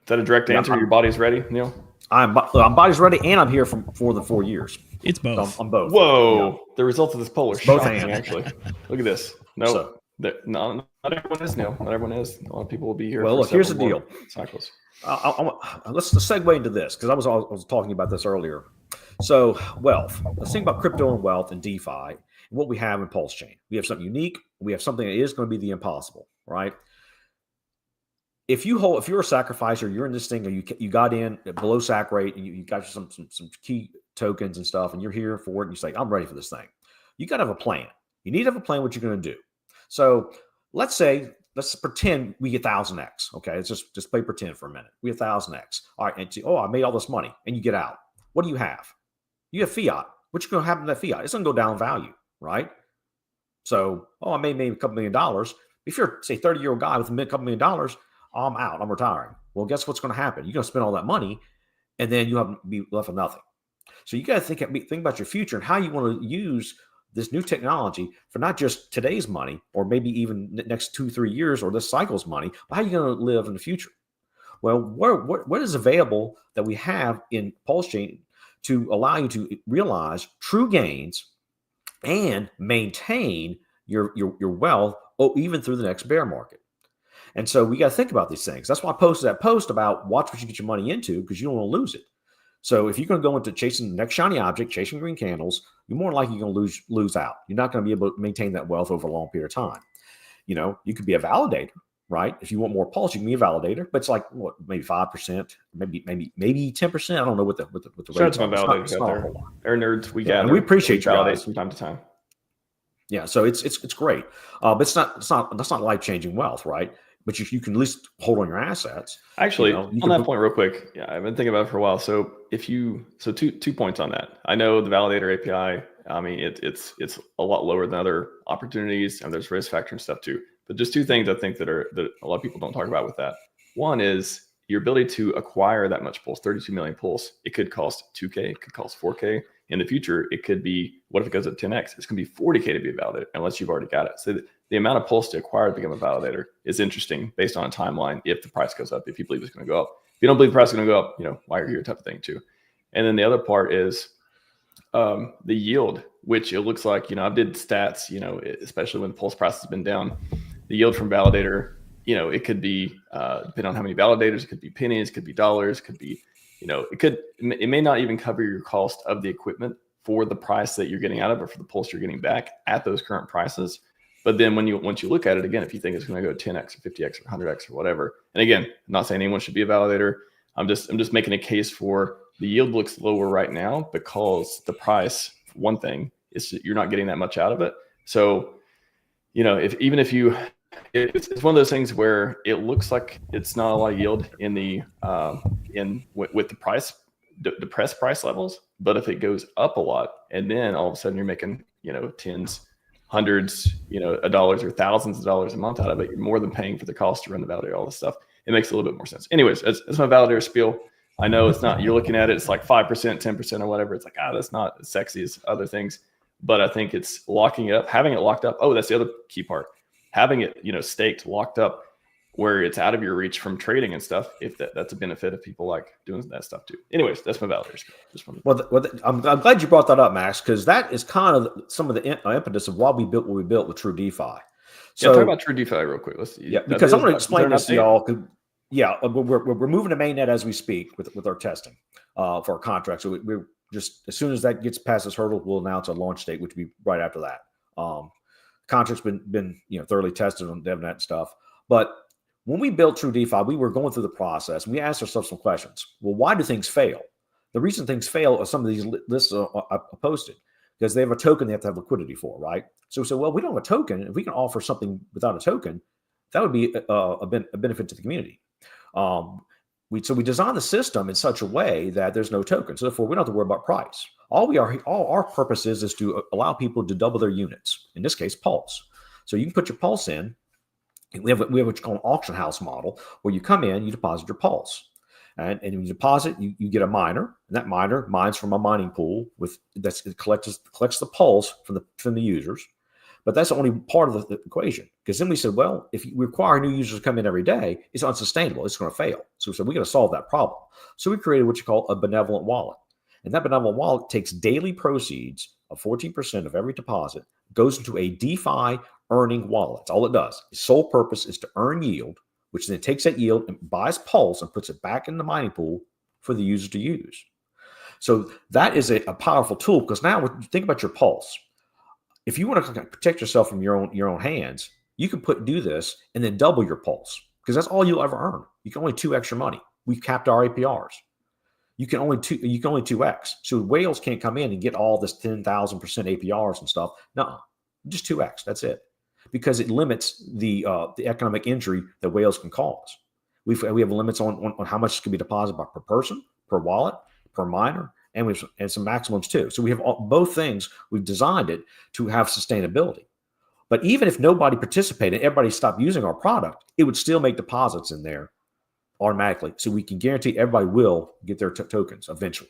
that a direct answer? Your body's ready, Neil? I'm body's ready, and I'm here for the 4 years. It's both. So I'm both. Whoa! The results of this poll are shocking, both actually. Look at this. No, not everyone is, Neil. Not everyone is. A lot of people will be here. Well, look, here's the deal. Cycles. Let's segue into this because I was talking about this earlier. So, wealth. Let's think about crypto and wealth and DeFi and what we have in PulseChain. We have something unique. We have something that is going to be the impossible, right? If you're a sacrificer, you're in this thing, or you got in at below sac rate, and you got some key tokens and stuff, and you're here for it, and you say, I'm ready for this thing. You got to have a plan. You need to have a plan what you're going to do. So let's pretend we get 1,000x. Okay, let's just play pretend for a minute. We have 1,000x. All right, and I made all this money, and you get out. What do you have? You have fiat. What's going to happen to that fiat? It's going to go down in value, right? So, I made a couple $1 million. If you're, say, 30-year-old guy with a couple $1 million, I'm out. I'm retiring. Well, guess what's going to happen? You're going to spend all that money, and then you'll be left with nothing. So you got to think about your future and how you want to use this new technology for not just today's money, or maybe even the next 2-3 years, or this cycle's money, but how are you going to live in the future? Well, what is available that we have in PulseChain to allow you to realize true gains and maintain your wealth, even through the next bear market? And so we got to think about these things. That's why I posted that post about watch what you get your money into, because you don't want to lose it. So if you're going to go into chasing the next shiny object, chasing green candles, you're more likely going to lose out. You're not going to be able to maintain that wealth over a long period of time. You could be a validator, right? If you want more pulse, you can be a validator, but it's like maybe 5%, maybe 10%. I don't know what the rates are. Validators they're nerds. We gather. And we appreciate you validate guys from time to time. Yeah, so it's great, but that's not life changing wealth, right? But you can at least hold on your assets. Actually, on that point, real quick, I've been thinking about it for a while. So two points on that. I know the validator API. I mean, it's a lot lower than other opportunities, and there's risk factor and stuff too. But just two things I think that a lot of people don't talk about with that. One is your ability to acquire that much Pulse, 32 million Pulse. It could cost 2K, it could cost 4K. In the future, it could be, what if it goes up 10x? It's going to be 40K to be a validator unless you've already got it. So the amount of Pulse to acquire to become a validator is interesting based on a timeline if the price goes up, if you believe it's going to go up. If you don't believe the price is going to go up, why are you here type of thing too. And then the other part is the yield, which it looks like, I did stats, especially when the Pulse price has been down, the yield from validator, it could be, depending on how many validators, it could be pennies, it could be dollars, it could be, it may not even cover your cost of the equipment for the price that you're getting out of it, for the Pulse you're getting back at those current prices. But then once you look at it again, if you think it's going to go 10x or 50x or 100x or whatever, and again, I'm not saying anyone should be a validator. I'm just making a case for the yield looks lower right now because the price, one thing, is you're not getting that much out of it. So, it's one of those things where it looks like it's not a lot of yield in the with the price, depressed price levels. But if it goes up a lot, and then all of a sudden you're making tens, hundreds, of dollars or thousands of dollars a month out of it, you're more than paying for the cost to run the validator, all this stuff. It makes a little bit more sense. Anyways, that's my validator spiel. I know it's not. You're looking at it, it's like 5%, 10% or whatever. It's like that's not as sexy as other things. But I think it's locking it up, having it locked up. Oh, that's the other key part. Having it, staked, locked up, where it's out of your reach from trading and stuff. If that's a benefit of people like doing that stuff too. Anyways, that's my validator. I'm glad you brought that up, Max, because that is kind of some of the impetus of why we built what we built with True DeFi. So talk about True DeFi real quick. Because I'm going to explain this to y'all. We're moving to mainnet as we speak with our testing for our contract. So we're just, as soon as that gets past this hurdle, we'll announce a launch date, which will be right after that. Contract's been thoroughly tested on DevNet and stuff. But when we built True DeFi, we were going through the process and we asked ourselves some questions. Well, why do things fail? The reason things fail are some of these lists are posted because they have a token they have to have liquidity for, right? So we said, well, we don't have a token. If we can offer something without a token, that would be a benefit to the community. We designed the system in such a way that there's no token. So therefore, we don't have to worry about price. All our purpose is to allow people to double their units. In this case, Pulse. So you can put your Pulse in. We have what you call an auction house model, where you come in, you deposit your Pulse, and when you deposit, you get a miner, and that miner mines from a mining pool it collects the Pulse from the users. But that's only part of the equation, because then we said, well, if we require new users to come in every day, it's unsustainable. It's going to fail. So we said, we got to solve that problem. So we created what you call a benevolent wallet. And that benevolent wallet takes daily proceeds of 14% of every deposit, goes into a DeFi earning wallet. That's all it does. Its sole purpose is to earn yield, which then takes that yield and buys Pulse and puts it back in the mining pool for the user to use. So that is a powerful tool, because now think about your Pulse. If you want to protect yourself from your own hands, you can do this and then double your Pulse, because that's all you'll ever earn. You can only 2x your money. We've capped our APRs. You can only 2x. So whales can't come in and get all this 10,000% APRs and stuff. No, just 2x. That's it, because it limits the economic injury that whales can cause. We have limits on how much can be deposited per person, per wallet, per miner, and some maximums too. So we have both things. We've designed it to have sustainability. But even if nobody participated, everybody stopped using our product, it would still make deposits in there automatically. So we can guarantee everybody will get their tokens eventually,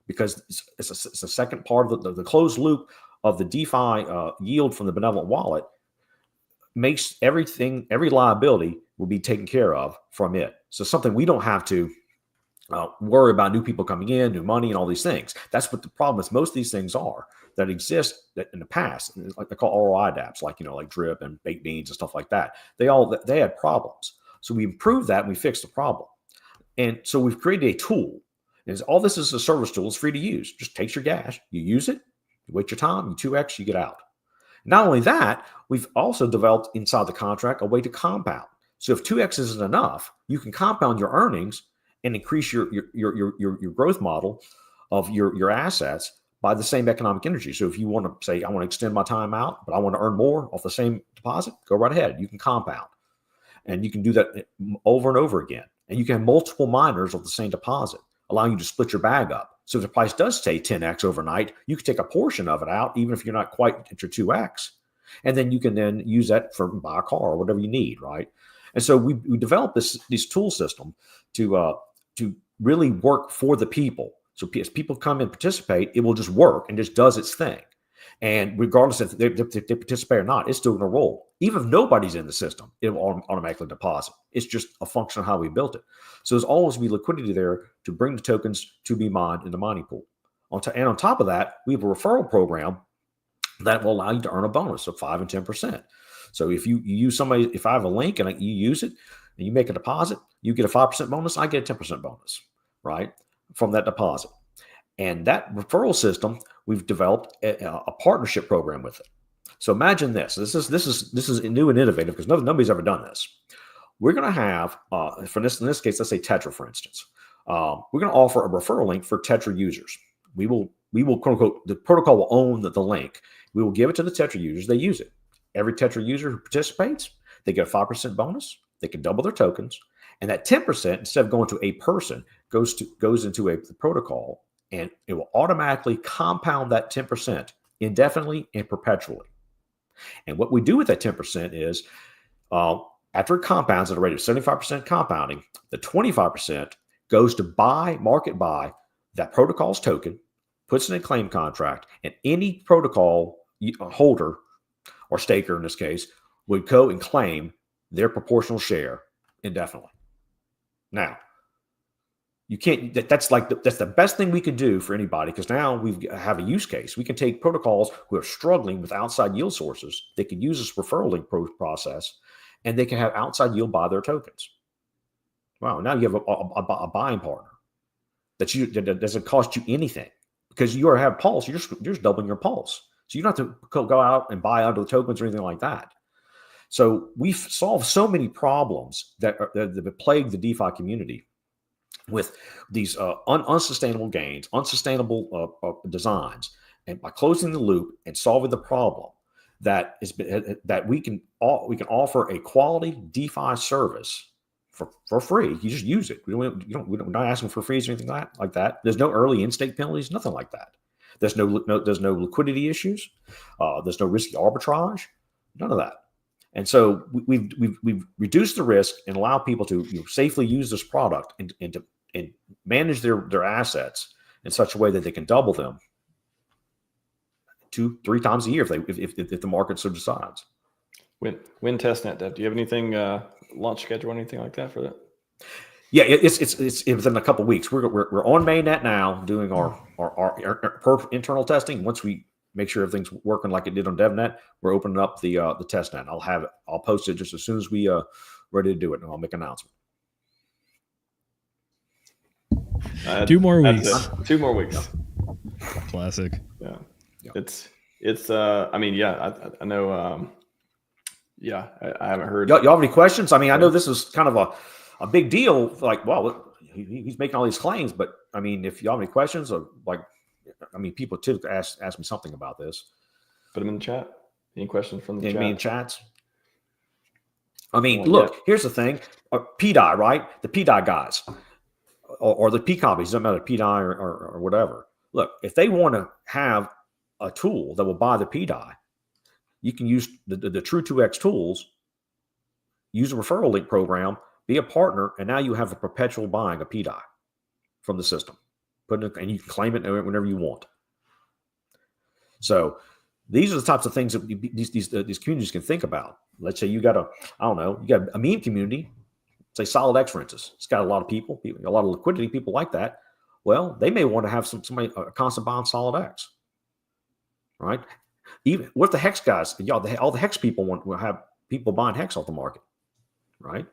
because it's a second part of the closed loop of the DeFi yield from the benevolent wallet makes every liability will be taken care of from it. So something we don't have to worry about new people coming in, new money, and all these things. That's what the problem is. Most of these things that exist in the past, like they call ROI dApps, like Drip and Baked Beans and stuff like that. They had problems. So we improved that and we fixed the problem. And so we've created a tool. And all this is a service tool. It's free to use. Just takes your gas, you use it, you wait your time, you 2x, you get out. Not only that, we've also developed inside the contract a way to compound. So if 2x isn't enough, you can compound your earnings and increase your growth model of your assets by the same economic energy. So if you want to say, I want to extend my time out, but I want to earn more off the same deposit, go right ahead. You can compound. And you can do that over and over again. And you can have multiple miners of the same deposit, allowing you to split your bag up. So if the price does stay 10x overnight, you can take a portion of it out, even if you're not quite at your 2x, And then you can then use that for buy a car or whatever you need, right? And so we developed this tool system to really work for the people. So as people come and participate, it will just work and just does its thing. And regardless if they participate or not, it's still going to roll. Even if nobody's in the system, it will automatically deposit. It's just a function of how we built it. So there's always be liquidity there to bring the tokens to be mined in the mining pool. And on top of that, we have a referral program that will allow you to earn a bonus of 5 and 10%. So if you use somebody, if I have a link and you use it and you make a deposit, you get a 5% bonus, I get a 10% bonus, right, from that deposit. And that referral system, we've developed a partnership program with it. So imagine this. This is new and innovative because nobody's ever done this. We're going to have, in this case, let's say Tetra, for instance. We're going to offer a referral link for Tetra users. We will quote unquote, the protocol will own the link. We will give it to the Tetra users. They use it. Every Tetra user who participates, they get a 5% bonus. They can double their tokens. And that 10%, instead of going to a person, goes into the protocol, and it will automatically compound that 10% indefinitely and perpetually. And what we do with that 10% is, after it compounds at a rate of 75% compounding, the 25% goes to market buy that protocol's token, puts it in a claim contract, and any protocol holder or staker in this case would go and claim their proportional share indefinitely. Now, you can't. That's the best thing we could do for anybody, because now we have a use case. We can take protocols who are struggling with outside yield sources. They can use this referral link process, and they can have outside yield buy their tokens. Wow! Now you have a buying partner that doesn't cost you anything, because you already have Pulse. You're just doubling your Pulse, so you don't have to go out and buy under the tokens or anything like that. So we've solved so many problems that plague the DeFi community with these unsustainable gains, unsustainable designs, and by closing the loop and solving the problem, that we can offer a quality DeFi service for free. You just use it. We're not asking for fees or anything like that. There's no early in-stake penalties, nothing like that. There's no liquidity issues. There's no risky arbitrage, none of that. And so we've reduced the risk and allow people to safely use this product and manage their assets in such a way that they can double them 2-3 times a year if the market so decides. When testnet, Dev, do you have anything launch schedule, anything like that for that? Yeah, it's within a couple of weeks. We're on mainnet now doing our internal testing. Once we make sure everything's working like it did on DevNet, we're opening up the testnet. I'll post it just as soon as we ready to do it, and I'll make an announcement. 2 more weeks. 2 more weeks. Classic. Yeah. It's I mean, yeah, I know. Yeah, I haven't heard. Y'all have any questions? I mean, I know this is kind of a big deal. Like, well, he's making all these claims, but I mean, if y'all have any questions, or people typically ask me something about this. Put them in the chat. Any questions from the chat? In chats? I mean, look, here's the thing. PDI, right? The PDI guys. Or the P copies, doesn't matter, PDI or whatever. Look, if they want to have a tool that will buy the PDI, you can use the True 2X tools, use a referral link program, be a partner, and now you have a perpetual buying of PDI from the system. And you can claim it whenever you want. So these are the types of things that these communities can think about. Let's say you got a meme community. Say SolidX, for instance. It's got a lot of people, a lot of liquidity, people like that. Well, they may want to have somebody a constant buy on SolidX, right? Even what if the HEX guys, all the HEX people will have people buying HEX off the market, right?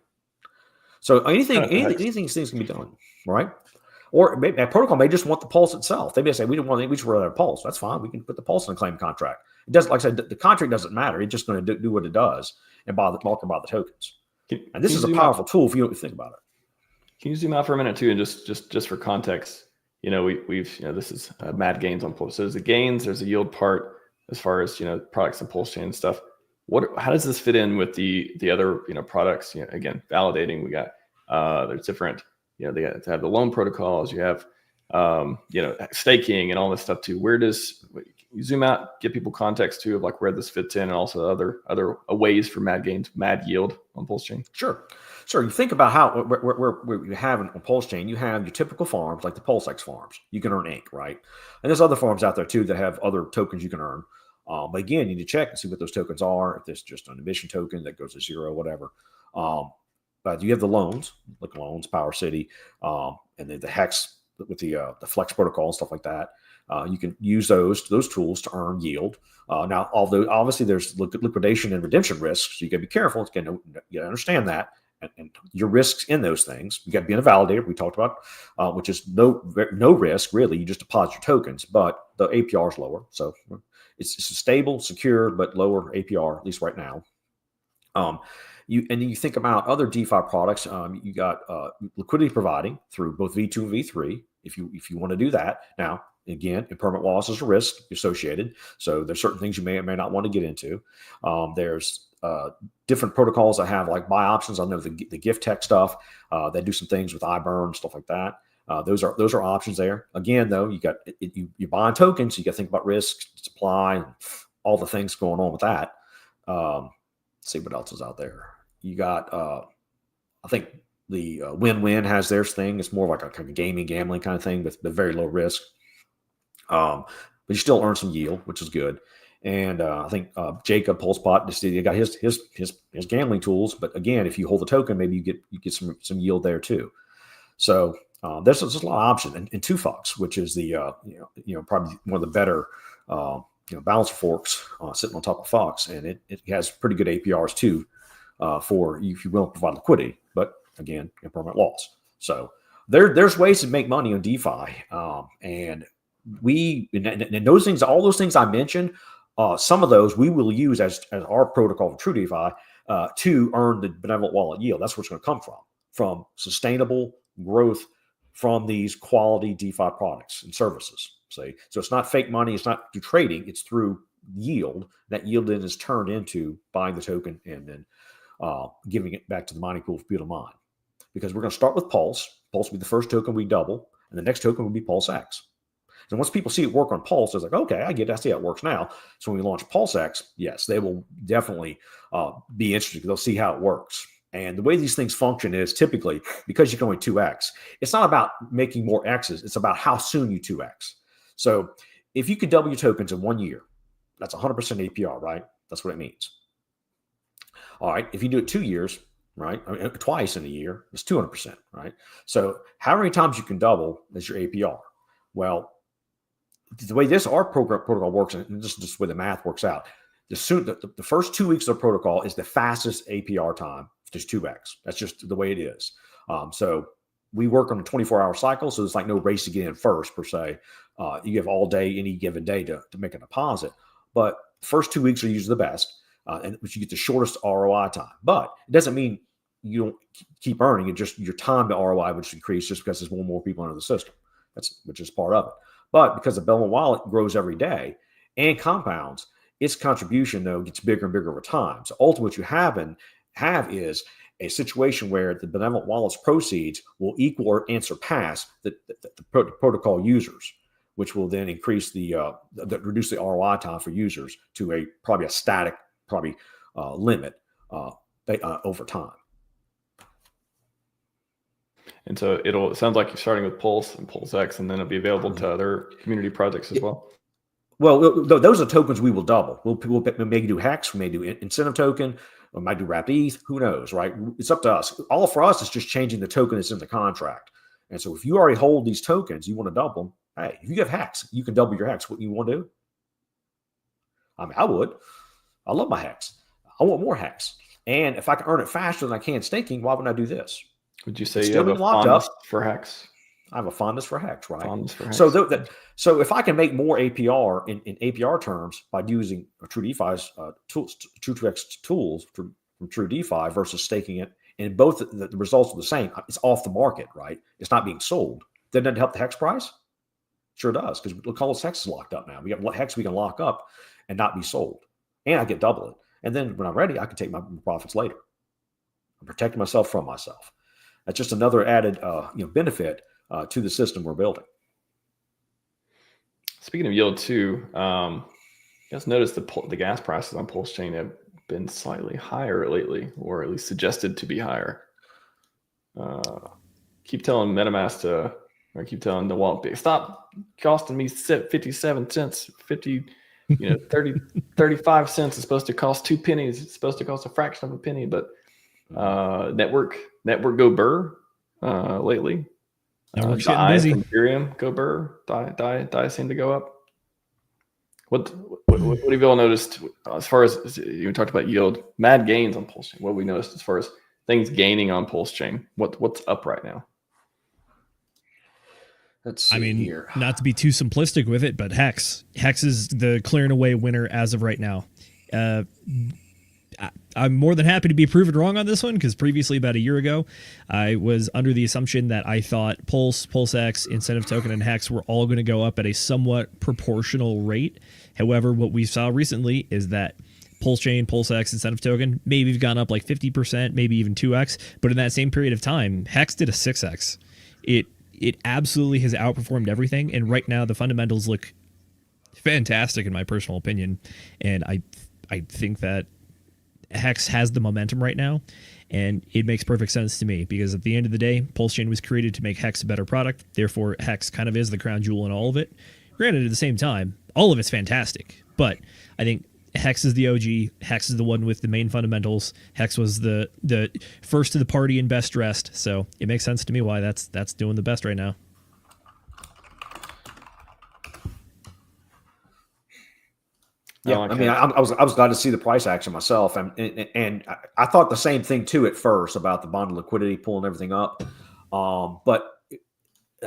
So these things can be done, right? Or maybe a protocol may just want the Pulse itself. They may say we just want a Pulse. That's fine. We can put the Pulse in a claim contract. It doesn't, like I said, the contract doesn't matter. It's just going to do what it does and buy the tokens. And this is a powerful tool if you don't think about it. Can you zoom out for a minute too, and just for context, we've this is mad gains on Pulse. So there's the gains, there's a yield part as far as products and PulseChain and stuff. How does this fit in with the other products? Again, validating. We got there's different. They have to have the loan protocols. You have staking and all this stuff too. you zoom out, give people context too of like where this fits in, and also other ways for mad yield on PulseChain. Sure. You think about how where you have on PulseChain, you have your typical farms like the PulseX farms. You can earn ink, right? And there's other farms out there too that have other tokens you can earn. But again, you need to check and see what those tokens are. If there's just an emission token that goes to 0, whatever. But you have the loans, like loans, Power City, and then the HEX with the Flex protocol and stuff like that. You can use those tools to earn yield. Now, although obviously there's liquidation and redemption risks, so you got to be careful. You got to understand that, and your risks in those things. You got to be in a validator. We talked about, which is no risk really. You just deposit your tokens, but the APR is lower, so it's stable, secure, but lower APR at least right now. You think about other DeFi products. You got liquidity providing through both V2 and V3. If you want to do that now. Again, impermanent loss is a risk associated. So there's certain things you may or may not want to get into. There's different protocols that have like buy options. I know the gift tech stuff. They do some things with iBurn, stuff like that. Those are options there. Again, though, you're buying tokens, so you got to think about risk, supply, and all the things going on with that. Let's see what else is out there. You got, I think the Win-Win has their thing. It's more like a gaming, gambling kind of thing with very low risk. But you still earn some yield, which is good. And I think Jacob PulsePot just got his gambling tools. But again, if you hold the token, maybe you get some yield there too. So there's a lot of options. And 2Fox, which is the probably one of the better balancer forks sitting on top of Fox, and it has pretty good APRs too for if you will provide liquidity. But again, impermanent loss. So there's ways to make money on DeFi, and those things, all those things I mentioned, some of those we will use as our protocol for True DeFi to earn the benevolent wallet yield. That's where it's going to come from sustainable growth from these quality DeFi products and services. So it's not fake money. It's not through trading. It's through yield. That yield then is turned into buying the token and then giving it back to the mining pool for people to mine. Because we're going to start with Pulse. Pulse will be the first token we double, and the next token will be PulseX. And once people see it work on Pulse, it's like, okay, I get it. I see how it works now. So when we launch PulseX, yes, they will definitely be interested because they'll see how it works. And the way these things function is typically, because you can only 2x, it's not about making more X's. It's about how soon you 2x. So if you could double your tokens in 1 year, that's 100% APR, right? That's what it means. All right. If you do it 2 years, right? I mean, twice in a year, it's 200%, right? So how many times you can double is your APR? Well, the way our protocol works, and this is just the way the math works out, the first 2 weeks of the protocol is the fastest APR time, just 2x. That's just the way it is. So we work on a 24-hour cycle, so it's like no race to get in first, per se. You have all day, any given day to make a deposit. But the first 2 weeks are usually the best, and you get the shortest ROI time. But it doesn't mean you don't keep earning. It just your time to ROI would increase just because there's more and more people into the system. Which is part of it. But because the Benevolent Wallet grows every day and compounds, its contribution, though, gets bigger and bigger over time. So ultimately what you have is a situation where the Benevolent Wallet's proceeds will equal or and surpass the protocol users, which will then increase reduce the ROI time for users to probably a static limit over time. And so it sounds like you're starting with Pulse and PulseX, and then it'll be available to other community projects as well. Well, those are tokens we will double. We'll maybe do HEX, we may do incentive token, we might do wrapped ETH, who knows, right? It's up to us. All for us is just changing the token that's in the contract. And so if you already hold these tokens, you want to double them, hey, if you have HEX, you can double your HEX. What you want to do? I mean, I would. I love my HEX. I want more HEX. And if I can earn it faster than I can staking, why wouldn't I do this? Would you say you have a fondness for HEX? I have a fondness for HEX, right? Fondness for HEX. So if I can make more APR in APR terms by using True DeFi's True2x tools from True DeFi versus staking it, and both the results are the same, it's off the market, right? It's not being sold. Doesn't that help the HEX price? Sure does, because look, all this HEX is locked up now. We got HEX we can lock up and not be sold, and I get double it. And then when I'm ready, I can take my profits later. I'm protecting myself from myself. That's just another added benefit to the system we're building. Speaking of yield too, you guys notice the gas prices on PulseChain have been slightly higher lately, or at least suggested to be higher. Keep telling MetaMask to, or keep telling the wallet, stop costing me 57 cents, 50, 30, 35 cents. It's supposed to cost 2 pennies. It's supposed to cost a fraction of a penny, but network go burr lately. Network's getting busy. From Ethereum go burr. Die seem to go up. What have you all noticed as far as you talked about yield? Mad gains on PulseChain. What have we noticed as far as things gaining on PulseChain? What's up right now? Let's see here. Not to be too simplistic with it, but HEX is the clearing away winner as of right now. I'm more than happy to be proven wrong on this one, because previously, about a year ago, I was under the assumption that I thought PulseX, Incentive Token, and HEX were all going to go up at a somewhat proportional rate. However, what we saw recently is that PulseChain, PulseX, Incentive Token maybe have gone up like 50%, maybe even 2x, but in that same period of time, HEX did a 6x. It absolutely has outperformed everything, and right now the fundamentals look fantastic in my personal opinion, and I think that HEX has the momentum right now, and it makes perfect sense to me, because at the end of the day, PulseChain was created to make HEX a better product. Therefore, HEX kind of is the crown jewel in all of it. Granted, at the same time, all of it's fantastic, but I think HEX is the OG. HEX is the one with the main fundamentals. HEX was the first to the party and best dressed, so it makes sense to me why that's doing the best right now. Yeah, I mean, I was glad to see the price action myself, and I thought the same thing too at first about the bond liquidity pulling everything up, but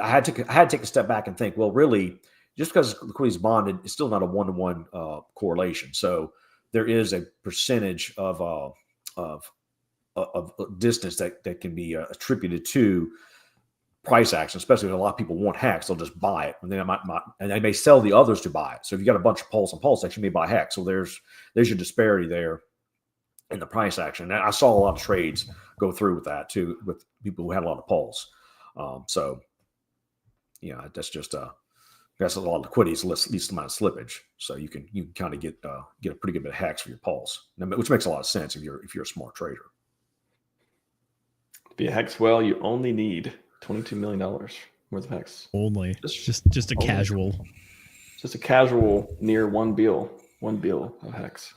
I had to take a step back and think, well, really, just because liquidity is bonded, it's still not a one-to-one correlation. So there is a percentage of distance that can be attributed to price action, especially if a lot of people want HEX, they'll just buy it, and then and they may sell the others to buy it. So if you got a bunch of Pulse and PulseX, you may buy HEX. So there's your disparity there in the price action. And I saw a lot of trades go through with that too, with people who had a lot of Pulse. So that's just that's a lot of liquidity, it's least amount of slippage. So you can kind of get a pretty good bit of HEX for your Pulse, which makes a lot of sense if you're a smart trader. To be a HEX whale, you only need $22 million worth of HEX. Only. Just a casual. Just a casual near one bill of HEX.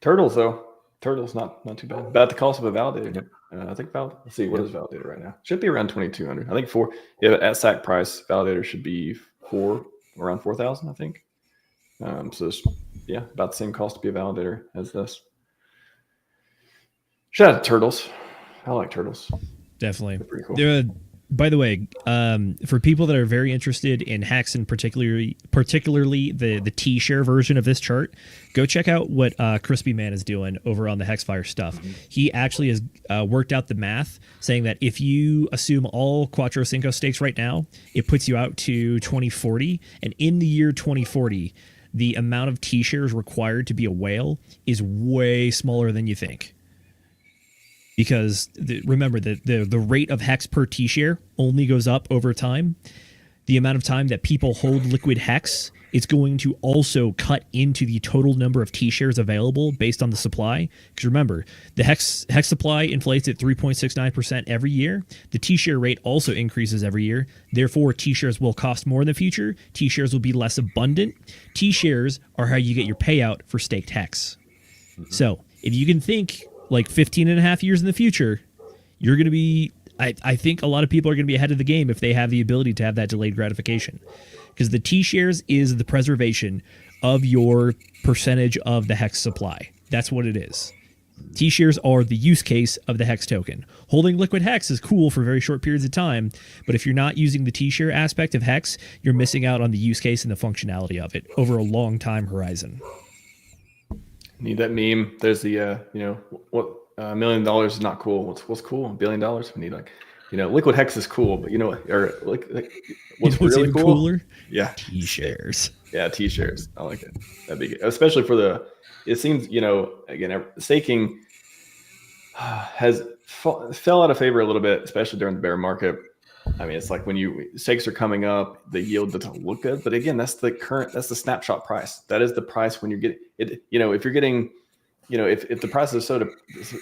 Turtles though. Turtles not too bad. About the cost of a validator. Yep. I think let's see, what is validator right now? Should be around 2,200. I think at SAC price, validator should be around 4,000, I think. So it's, about the same cost to be a validator as this. Shout out to turtles. I like turtles. Definitely. They're pretty cool. By the way, for people that are very interested in HEX and particularly the T-share version of this chart, go check out what Crispy Man is doing over on the HEXFire stuff. Mm-hmm. He actually has worked out the math, saying that if you assume all Quattro Cinco stakes right now, it puts you out to 2040, and in the year 2040, the amount of T-shares required to be a whale is way smaller than you think. Because remember that the rate of HEX per T-share only goes up over time. The amount of time that people hold liquid HEX, it's going to also cut into the total number of T-shares available based on the supply. Because remember, the HEX supply inflates at 3.69% every year. The T-share rate also increases every year. Therefore, T-shares will cost more in the future. T-shares will be less abundant. T-shares are how you get your payout for staked HEX. Mm-hmm. So if you can think like 15 and a half years in the future, you're going to be, I think a lot of people are going to be ahead of the game if they have the ability to have that delayed gratification. Because the T-shares is the preservation of your percentage of the HEX supply. That's what it is. T-shares are the use case of the HEX token. Holding liquid HEX is cool for very short periods of time, but if you're not using the T-share aspect of HEX, you're missing out on the use case and the functionality of it over a long time horizon. Need that meme. There's the what $1 million is not cool. What's cool? $1 billion. We need liquid HEX is cool, but what's really cool? Cooler? Yeah, T-shares. Yeah, T-shares. I like it. That'd be good, especially for it seems again, staking fell out of favor a little bit, especially during the bear market. I mean, it's like when stakes are coming up, the yield doesn't look good. But again, that's the snapshot price. That is the price when you're getting it. If you're getting, if the prices are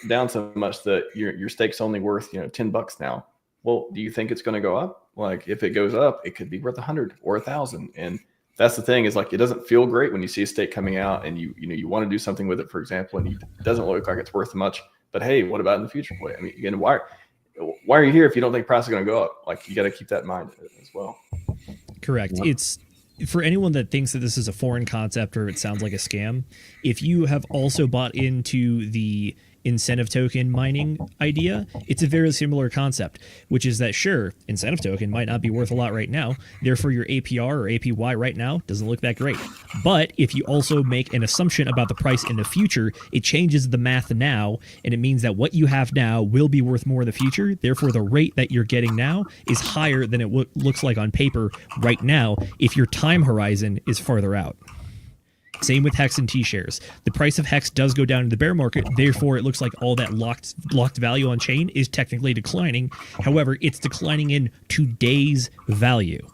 down so much that your stake's only worth, $10 now. Well, do you think it's going to go up? Like if it goes up, it could be worth 100 or 1,000. And that's the thing, is like, it doesn't feel great when you see a stake coming out and you want to do something with it, for example, and it doesn't look like it's worth much. But hey, what about in the future? I mean, again, why are you here if you don't think price is going to go up? Like, you got to keep that in mind as well. Correct. It's for anyone that thinks that this is a foreign concept or it sounds like a scam. If you have also bought into the incentive token mining idea, it's a very similar concept, which is that sure, incentive token might not be worth a lot right now, therefore your APR or APY right now doesn't look that great. But if you also make an assumption about the price in the future, it changes the math now, and it means that what you have now will be worth more in the future, therefore the rate that you're getting now is higher than it looks like on paper right now if your time horizon is farther out. Same with HEX and T-shares. The price of HEX does go down in the bear market, therefore it looks like all that locked value on chain is technically declining. However, it's declining in today's value.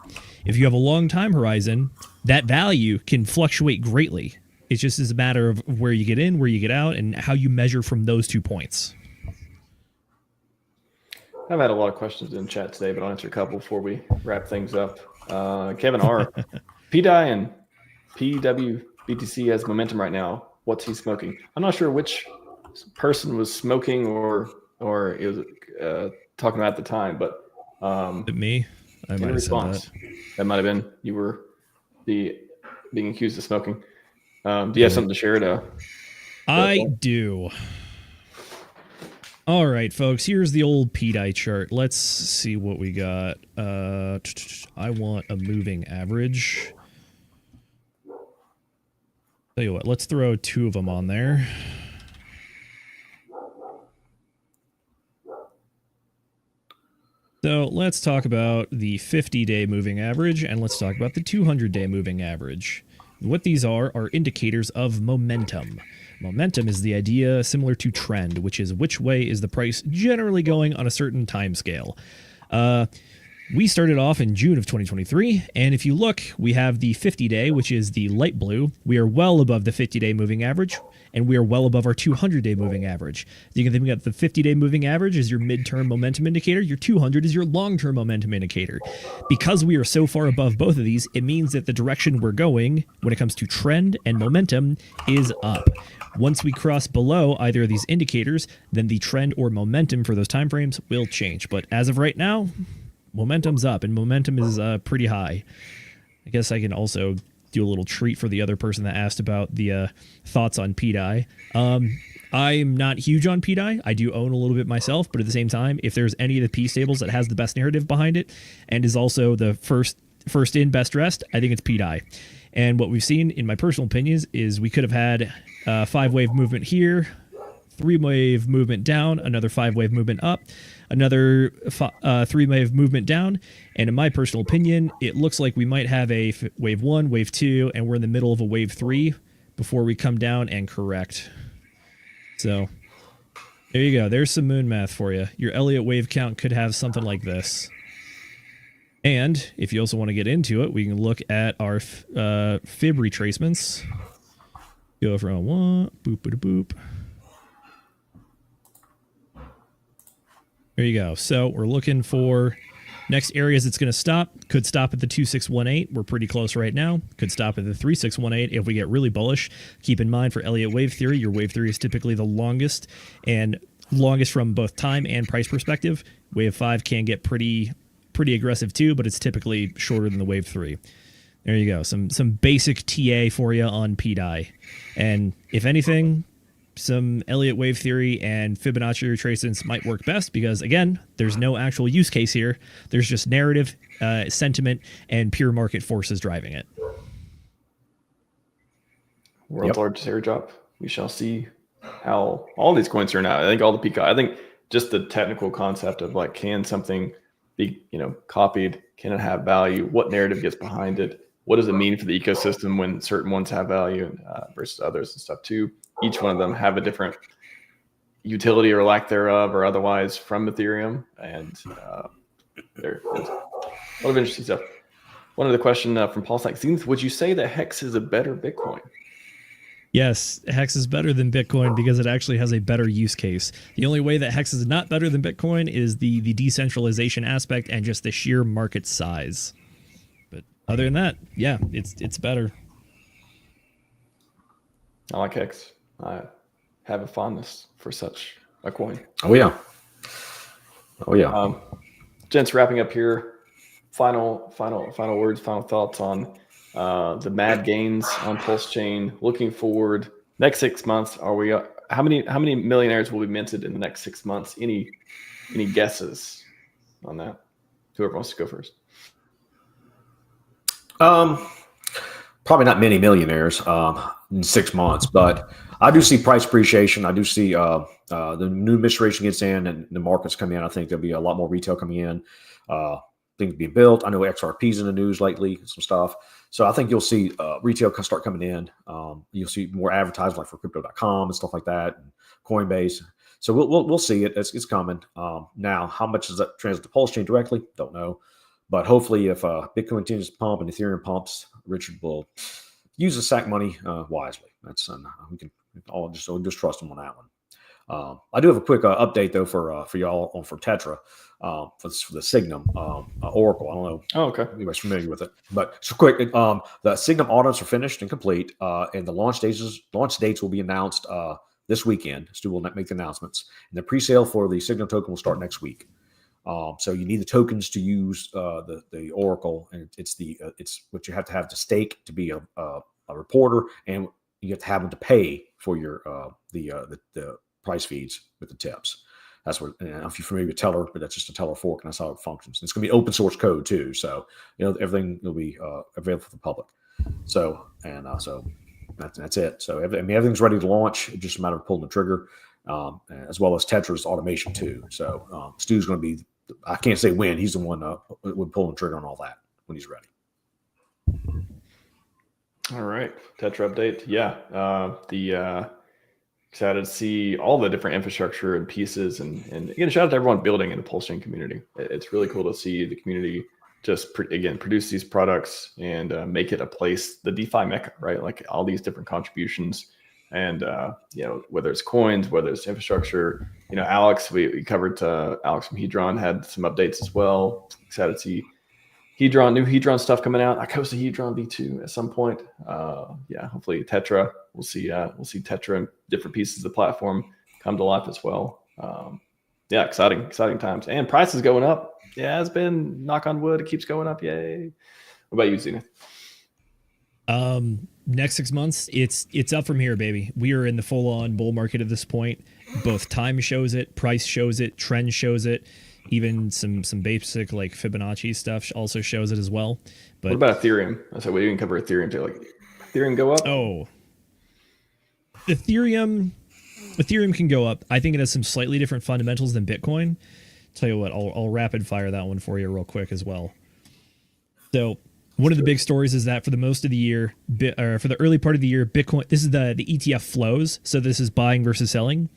If you have a long time horizon, that value can fluctuate greatly. It just is a matter of where you get in, where you get out, and how you measure from those 2 points. I've had a lot of questions in chat today, but I'll answer a couple before we wrap things up. Kevin R. PDI and PWBTC has momentum right now. What's he smoking? I'm not sure which person was smoking or it was talking about at the time, but me? I might have said that. That might have been you were being accused of smoking. Do you have something to share? I do. All right, folks, here's the old PDI chart. Let's see what we got. I want a moving average. Tell you what, let's throw 2 of them on there. So let's talk about the 50-day moving average, and let's talk about the 200-day moving average. What these are indicators of momentum. Momentum is the idea similar to trend, which is which way is the price generally going on a certain time scale. We started off in June of 2023, and if you look, we have the 50-day, which is the light blue. We are well above the 50-day moving average, and we are well above our 200-day moving average. You can think of the 50-day moving average as your midterm momentum indicator. Your 200 is your long-term momentum indicator. Because we are so far above both of these, it means that the direction we're going when it comes to trend and momentum is up. Once we cross below either of these indicators, then the trend or momentum for those time frames will change. But as of right now, momentum's up, and momentum is pretty high. I guess I can also do a little treat for the other person that asked about the thoughts on PDI. I'm not huge on PDI. I do own a little bit myself, but at the same time, if there's any of the P stables that has the best narrative behind it and is also the first in, best dressed, I think it's PDI. And what we've seen, in my personal opinions, is we could have had 5-wave movement here, 3-wave movement down, another 5-wave movement up, another 3-wave movement down, and in my personal opinion, it looks like we might have a wave 1, wave 2, and we're in the middle of a wave 3 before we come down and correct. So there you go. There's some moon math for you. Your Elliott wave count could have something like this. And if you also want to get into it, we can look at our fib retracements. Go from 1, boop, boop, boop. There you go. So we're looking for next areas it's going to stop. Could stop at the 2618. We're pretty close right now. Could stop at the 3618 if we get really bullish. Keep in mind, for Elliott wave theory, your wave theory is typically the longest, and longest from both time and price perspective. Wave 5 can get pretty aggressive too, but it's typically shorter than the wave 3. There you go. Some basic TA for you on PDI. And if anything, some Elliott wave theory and Fibonacci retracements might work best because, again, there's no actual use case here. There's just narrative, sentiment, and pure market forces driving it. World's largest airdrop. We shall see how all these coins turn out. I think all the peak. I think just the technical concept of like, can something be copied? Can it have value? What narrative gets behind it? What does it mean for the ecosystem when certain ones have value versus others and stuff too? Each one of them have a different utility or lack thereof or otherwise from Ethereum. And There, a lot of interesting stuff. One other question from PulseX. Would you say that HEX is a better Bitcoin? Yes, HEX is better than Bitcoin because it actually has a better use case. The only way that HEX is not better than Bitcoin is the decentralization aspect and just the sheer market size. But other than that, yeah, it's better. I like HEX. I have a fondness for such a coin. Oh yeah. Oh yeah. Gents, wrapping up here. Final words, final thoughts on the mad gains on PulseChain. Looking forward, next 6 months, are we? How many millionaires will be minted in the next 6 months? Any guesses on that? Whoever wants to go first. Probably not many millionaires in 6 months, but I do see price appreciation. I do see the new administration gets in and the markets come in. I think there'll be a lot more retail coming in. Things being built. I know XRP's in the news lately, some stuff. So I think you'll see retail start coming in. You'll see more advertising like for crypto.com and stuff like that, and Coinbase. So we'll see it. It's coming. Now, how much does that translate to PulseChain directly? Don't know. But hopefully if Bitcoin continues to pump and Ethereum pumps, Richard will use the SAC money wisely. That's we can all just trust him on that one. I do have a quick update though for y'all for Tetra. For the Signum Oracle. I don't know. Oh, okay. Anybody's familiar with it, but so quick. The Signum audits are finished and complete, and the launch dates will be announced this weekend. Stu will make the announcements, and the pre-sale for the Signum token will start next week. So you need the tokens to use the Oracle, and it's what you have to have to stake to be a reporter, and you have to have them to pay for your the price feeds with the tips. That's what, if you're familiar with Teller, but that's just a Teller fork, and that's how it functions. It's going to be open source code too, so everything will be available for the public. So that's it. So everything's ready to launch. It's just a matter of pulling the trigger, as well as Tetra's automation too. So Stu's going to be. I can't say when. He's the one would pull the trigger on all that when he's ready. All right, Tetra update. Yeah, excited to see all the different infrastructure and pieces, and again, shout out to everyone building in the PulseChain community. It's really cool to see the community just produce these products and make it a place, the DeFi mecca, right? Like all these different contributions, and whether it's coins, whether it's infrastructure. Alex, we covered Alex from Hedron had some updates as well. Excited to see new Hedron stuff coming out. I host a Hedron V2 at some point. Hopefully Tetra. We'll see Tetra and different pieces of the platform come to life as well. Exciting times. And price is going up. Yeah, it's been, knock on wood, it keeps going up. Yay. What about you, Zenith? Next 6 months, it's up from here, baby. We are in the full-on bull market at this point. Both time shows it, price shows it, trend shows it. Even some basic like Fibonacci stuff also shows it as well. But what about Ethereum? I said we didn't cover Ethereum too. Like Ethereum go up? Oh, Ethereum can go up. I think it has some slightly different fundamentals than Bitcoin. Tell you what, I'll rapid fire that one for you real quick as well. So one of the big stories is that for the most of the year, for the early part of the year, Bitcoin. This is the ETF flows. So this is buying versus selling.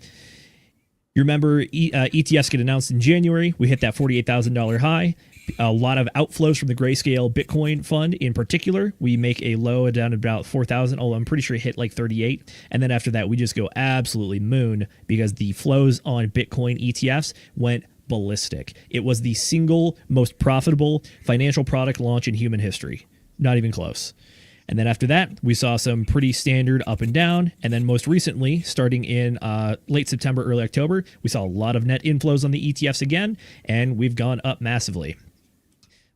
You remember ETFs get announced in January. We hit that $48,000 high. A lot of outflows from the Grayscale Bitcoin fund in particular. We make a low down about 4,000, although I'm pretty sure it hit like 38. And then after that, we just go absolutely moon because the flows on Bitcoin ETFs went ballistic. It was the single most profitable financial product launch in human history. Not even close. And then after that, we saw some pretty standard up and down. And then most recently, starting in late September, early October, we saw a lot of net inflows on the ETFs again, and we've gone up massively.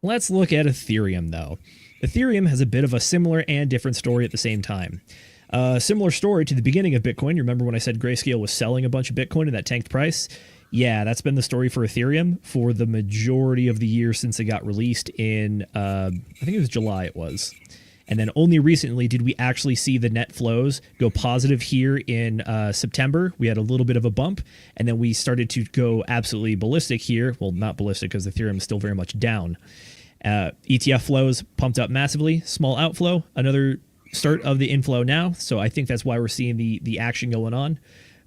Let's look at Ethereum, though. Ethereum has a bit of a similar and different story at the same time. Similar story to the beginning of Bitcoin. You remember when I said Grayscale was selling a bunch of Bitcoin and that tanked price? Yeah, that's been the story for Ethereum for the majority of the year since it got released in, I think it was July it was. And then only recently did we actually see the net flows go positive here in September. We had a little bit of a bump, and then we started to go absolutely ballistic here. Well, not ballistic because Ethereum is still very much down. ETF flows pumped up massively, small outflow, another start of the inflow now. So I think that's why we're seeing the action going on.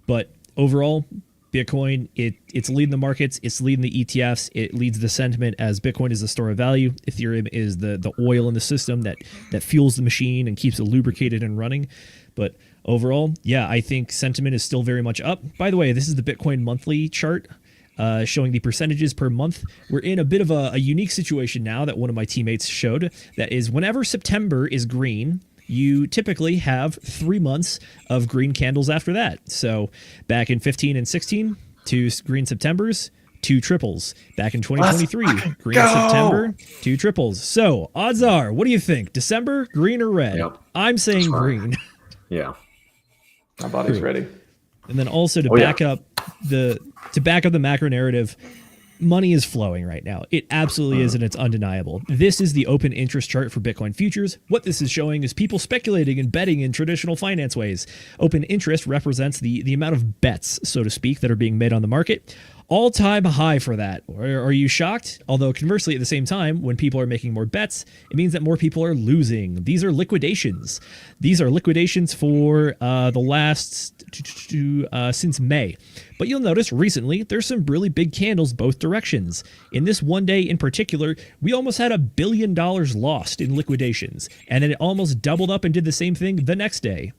But overall, Bitcoin, it's leading the markets, it's leading the ETFs, it leads the sentiment as Bitcoin is the store of value. Ethereum is the oil in the system that fuels the machine and keeps it lubricated and running. But overall, yeah, I think sentiment is still very much up. By the way, this is the Bitcoin monthly chart. Showing the percentages per month. We're in a bit of a unique situation now that one of my teammates showed. That is, whenever September is green, you typically have 3 months of green candles after that. So back in 15 and 16, 2 green Septembers, 2 triples. Back in 2023, green September, 2 triples. So odds are, what do you think? December, green or red? Yep. I'm saying green. Yeah. My body's ready. And then also to back up the macro narrative, money is flowing right now. It absolutely is, and it's undeniable. This is the open interest chart for Bitcoin futures. What this is showing is people speculating and betting in traditional finance ways. Open interest represents the amount of bets, so to speak, that are being made on the market. All-time high for that. Are you shocked? Although conversely, at the same time, when people are making more bets, it means that more people are losing. These are liquidations. These are liquidations for the last since May. But you'll notice recently there's some really big candles both directions. In this one day in particular, we almost had $1 billion lost in liquidations, and then it almost doubled up and did the same thing the next day.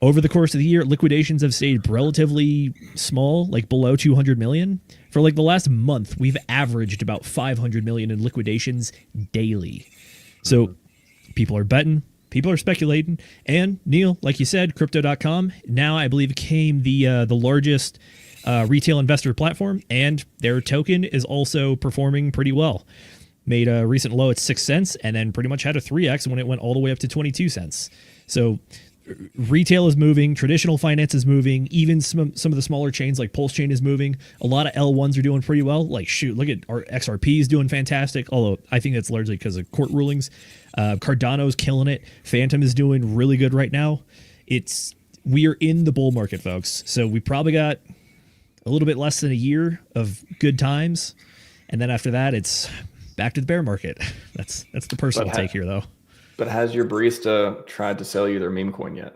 Over the course of the year, liquidations have stayed relatively small, like below 200 million. For like the last month, we've averaged about 500 million in liquidations daily. So people are betting, people are speculating, and Neil, like you said, crypto.com now I believe became the largest retail investor platform, and their token is also performing pretty well. Made a recent low at 6 cents and then pretty much had a 3x when it went all the way up to 22 cents. So retail is moving, traditional finance is moving, even some of the smaller chains like PulseChain is moving. A lot of L1s are doing pretty well. Like, shoot, look at our XRP is doing fantastic, although I think that's largely because of court rulings. Cardano's killing it. Phantom is doing really good right now. We are in the bull market, folks. So we probably got a little bit less than a year of good times. And then after that, it's back to the bear market. That's the personal take here, though. But has your barista tried to sell you their meme coin yet?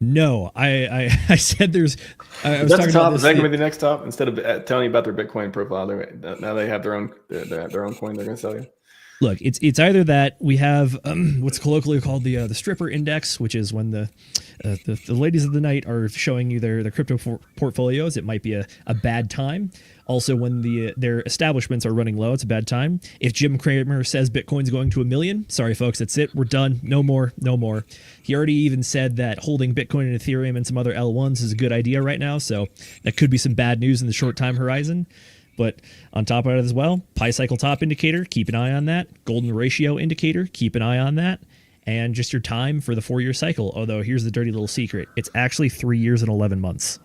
No, I said there's. I was That's talking the top. about this. Is that going to be the next top? Instead of telling you about their Bitcoin profile, now they have their own coin they're going to sell you. Look, it's either that we have what's colloquially called the stripper index, which is when the ladies of the night are showing you their crypto portfolios. It might be a bad time. Also, when their establishments are running low, it's a bad time. If Jim Cramer says Bitcoin's going to 1 million, sorry folks, that's it. We're done. No more. He already even said that holding Bitcoin and Ethereum and some other L1s is a good idea right now. So that could be some bad news in the short time horizon. But on top of it as well, Pi cycle top indicator, keep an eye on that. Golden ratio indicator, keep an eye on that. And just your time for the 4-year cycle. Although here's the dirty little secret. It's actually 3 years and 11 months.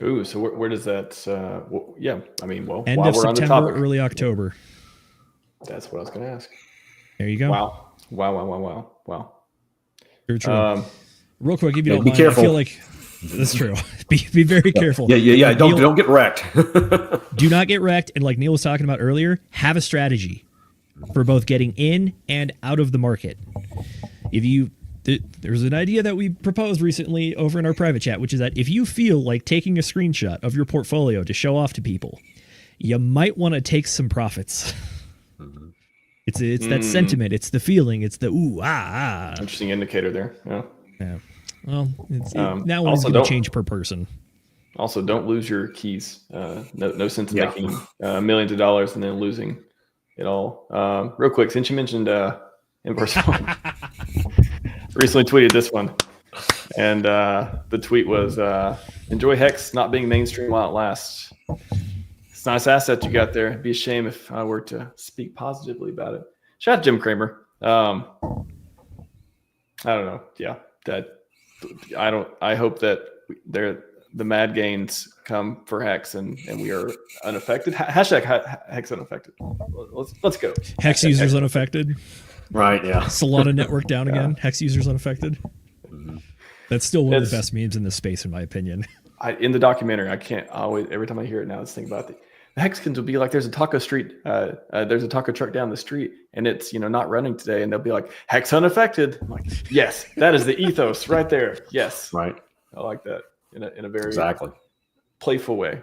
Ooh, so where does that, yeah, I mean, well, end while of we're on the September, topic. Early October. That's what I was going to ask. There you go. Wow. Very true. Real quick, if you don't be mind, careful. I feel like that's true. Be very careful. Yeah. Don't get wrecked. Do not get wrecked. And like Neil was talking about earlier, have a strategy for both getting in and out of the market. There's an idea that we proposed recently over in our private chat, which is that if you feel like taking a screenshot of your portfolio to show off to people, you might want to take some profits. Mm-hmm. It's that sentiment. It's the feeling. It's the ooh, ah. Interesting indicator there. Yeah. Well, that one is going to change per person. Also, don't lose your keys. No sense in making millions of dollars and then losing it all. Real quick, since you mentioned in-person, recently tweeted this one. And the tweet was, enjoy HEX not being mainstream while it lasts. It's a nice asset you got there. It'd be a shame if I were to speak positively about it. Shout out to Jim Cramer. I don't know. Yeah. I hope that the mad gains come for HEX and we are unaffected. Hashtag HEX unaffected. Let's go. HEX users unaffected. Right. Yeah. Solana network down again. HEX users unaffected. Mm-hmm. That's still one of the best memes in this space, in my opinion. In the documentary, I can't always, every time I hear it now, I just think about the Hexicans will be like, there's a taco truck down the street and it's, not running today. And they'll be like, HEX unaffected. I'm like, yes, that is the ethos right there. Yes. Right. I like that in a very exactly playful way.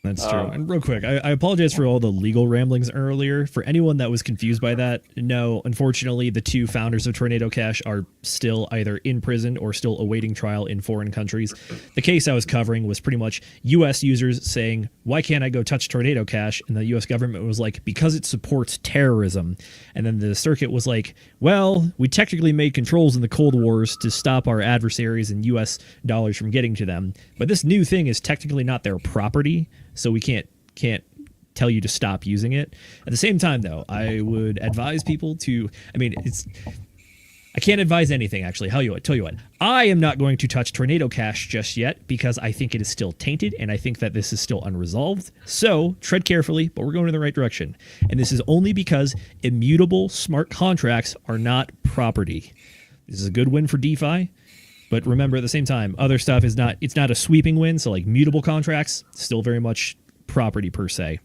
That's true. And real quick, I apologize for all the legal ramblings earlier. For anyone that was confused by that, no, unfortunately, the two founders of Tornado Cash are still either in prison or still awaiting trial in foreign countries. The case I was covering was pretty much U.S. users saying, why can't I go touch Tornado Cash? And the U.S. government was like, because it supports terrorism. And then the circuit was like, well, we technically made controls in the Cold Wars to stop our adversaries and U.S. dollars from getting to them. But this new thing is technically not their property. So we can't tell you to stop using it. At the same time, though, I would advise people to. I mean, I can't advise anything actually. Tell you what. I am not going to touch Tornado Cash just yet because I think it is still tainted, and I think that this is still unresolved. So tread carefully, but we're going in the right direction. And this is only because immutable smart contracts are not property. This is a good win for DeFi. But remember, at the same time, other stuff is not. It's not a sweeping win. So like mutable contracts, still very much property per se.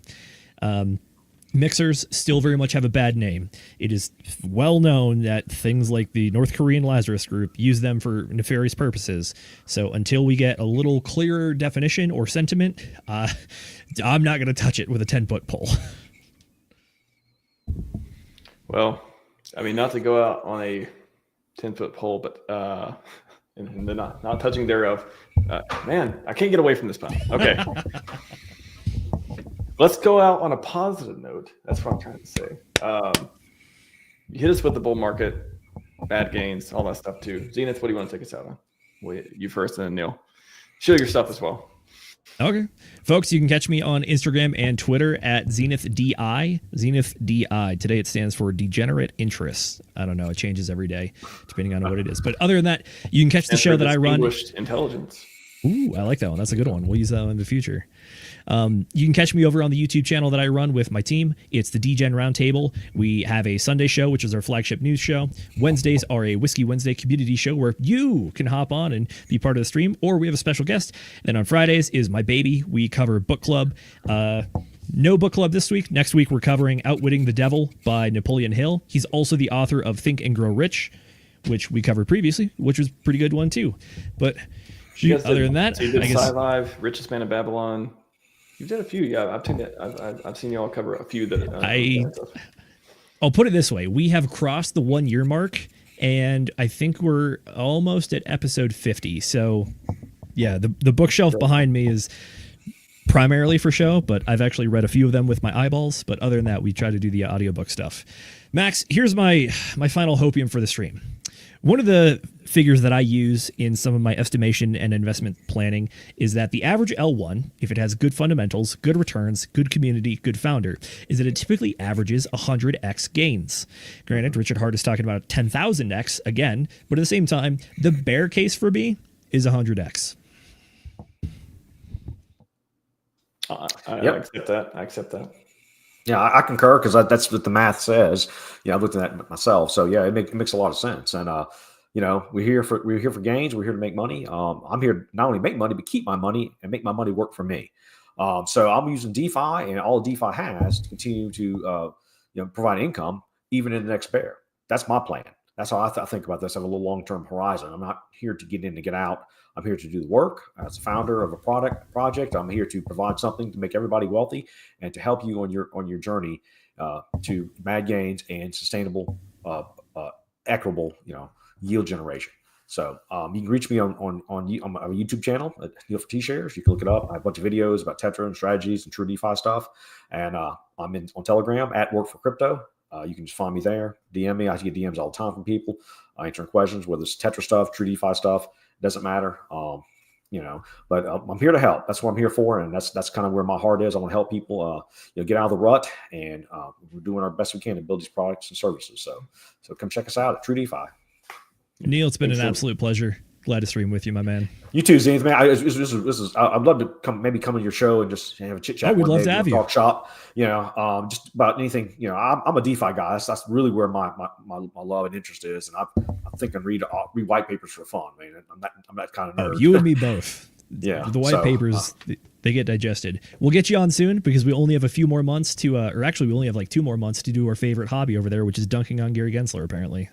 Mixers still very much have a bad name. It is well known that things like the North Korean Lazarus Group use them for nefarious purposes. So until we get a little clearer definition or sentiment, I'm not going to touch it with a 10-foot pole. Well, I mean, not to go out on a 10-foot pole, but and then not touching thereof. Man, I can't get away from this pun. Okay. Let's go out on a positive note. That's what I'm trying to say. You hit us with the bull market, bad gains, all that stuff too. Zenith, what do you want to take us out on? Well, you first and then Neil. Show your stuff as well. Okay. Folks, you can catch me on Instagram and Twitter at ZenithDI. ZenithDI. Today it stands for Degenerate Interests. I don't know. It changes every day depending on what it is. But other than that, you can catch the show that I run. Distinguished Intelligence. Ooh, I like that one. That's a good one. We'll use that one in the future. You can catch me over on the YouTube channel that I run with my team. It's the DGen Roundtable. We have a Sunday show, which is our flagship news show. Wednesdays are a Whiskey Wednesday community show where you can hop on and be part of the stream, or we have a special guest. And then on Fridays is my baby. We cover book club. No book club this week. Next week, we're covering Outwitting the Devil by Napoleon Hill. He's also the author of Think and Grow Rich, which we covered previously, which was a pretty good one too. But other than that, so you did Scivive, Richest Man of Babylon. You've done a few. Yeah, I've seen you all cover a few that. I'll put it this way: we have crossed the 1 year mark, and I think we're almost at episode 50. So, yeah, the bookshelf behind me is primarily for show, but I've actually read a few of them with my eyeballs. But other than that, we try to do the audiobook stuff. Max, here's my final hopium for the stream. One of the figures that I use in some of my estimation and investment planning is that the average L1, if it has good fundamentals, good returns, good community, good founder, is that it typically averages 100x gains. Granted, Richard Hart is talking about 10,000x again, but at the same time, the bear case for B is 100x. I accept that. Yeah, I concur because that's what the math says. Yeah, I've looked at that myself. So yeah, it makes a lot of sense. And we're here for gains. We're here to make money. I'm here not only make money but keep my money and make my money work for me. So I'm using DeFi and all DeFi has to continue to provide income even in the next bear. That's my plan. That's how I think about this. I have a little long-term horizon. I'm not here to get in to get out. I'm here to do the work. As a founder of a project, I'm here to provide something to make everybody wealthy and to help you on your journey to mad gains and sustainable, equitable, yield generation. So you can reach me on my YouTube channel at Neil for T-Shares. You can look it up. I have a bunch of videos about Tetra and strategies and true DeFi stuff. And I'm on Telegram at Work for Crypto. You can just find me there. DM me. I get DMs all the time from people answering questions, whether it's Tetra stuff, true DeFi stuff. Doesn't matter, but I'm here to help. That's what I'm here for, and that's kind of where my heart is. I want to help people, get out of the rut, and we're doing our best we can to build these products and services. So come check us out at True DeFi. Neil, it's been an absolute pleasure. Glad to stream with you, my man. You too, Zenith, man. I'd love to come on your show and just have a chit chat. We'd love to have you. Talk shop, just about anything. I'm a DeFi guy. That's really where my love and interest is. And I'm thinking read white papers for fun, man. I'm that kind of nerd. Oh, you and me both. the white papers, they get digested. We'll get you on soon because we only have a few more months to, or actually we only have like 2 more months to do our favorite hobby over there, which is dunking on Gary Gensler, apparently.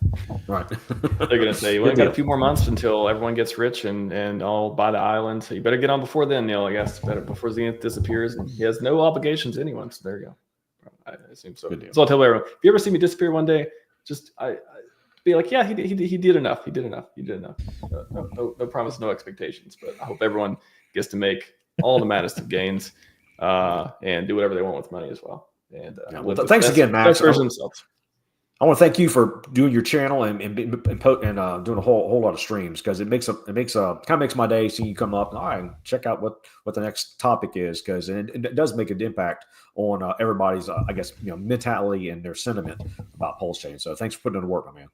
Right. They're going to say, well, got a few more months until everyone gets rich and I'll buy the island. So you better get on before then, Neil, I guess. Better before Zenith disappears. And he has no obligations to anyone. So there you go. I assume so. So I'll tell everyone, if you ever see me disappear one day, just I be like, yeah, he did enough. He did enough. No promise, no expectations. But I hope everyone gets to make all the maddest of gains and do whatever they want with money as well. And thanks again, Max. Themselves. I want to thank you for doing your channel and doing a whole lot of streams, because it makes my day seeing you come up and all right, check out what the next topic is, because it does make an impact on everybody's I guess mentality and their sentiment about PulseChain. So thanks for putting in the work, my man.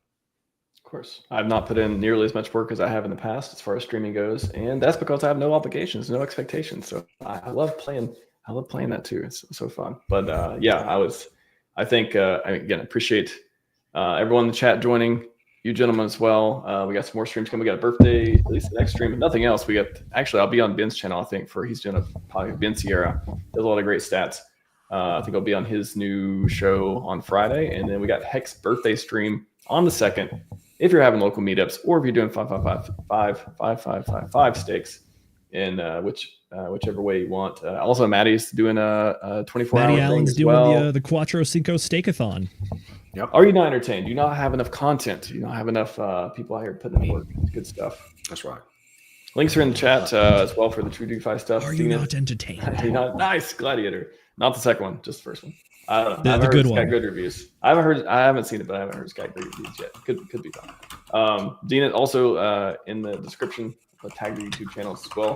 Of course, I've not put in nearly as much work as I have in the past as far as streaming goes, and that's because I have no obligations, no expectations. So I love playing. I love playing that too. It's so fun. But I think again, appreciate everyone in the chat joining, you gentlemen as well. We got some more streams coming. We got a birthday, at least the next stream, but nothing else. I'll be on Ben's channel, I think, he's doing probably Ben Sierra. Does a lot of great stats. I think I'll be on his new show on Friday. And then we got HEX birthday stream on the 2nd. If you're having local meetups or if you're doing 5 stakes in whichever way you want. Also, Maddie's doing a 24-hour Maddie Allen's doing the Quattro Cinco Stake-a-thon. Yep. Are you not entertained? Do you not have enough content? Do you not have enough people out here putting in work? Good stuff. That's right. Links are in the chat as well for the True DeFi stuff. Are you not entertained? Nice, Gladiator. Not the second one, just the first one. I don't know. The good one. It's got good reviews. I haven't seen it, but I haven't heard it's got good reviews yet. Could be fun. Dean, also in the description, I'll tag the YouTube channels as well.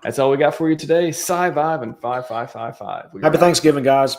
That's all we got for you today. Scivive and 5555. Happy Thanksgiving, guys.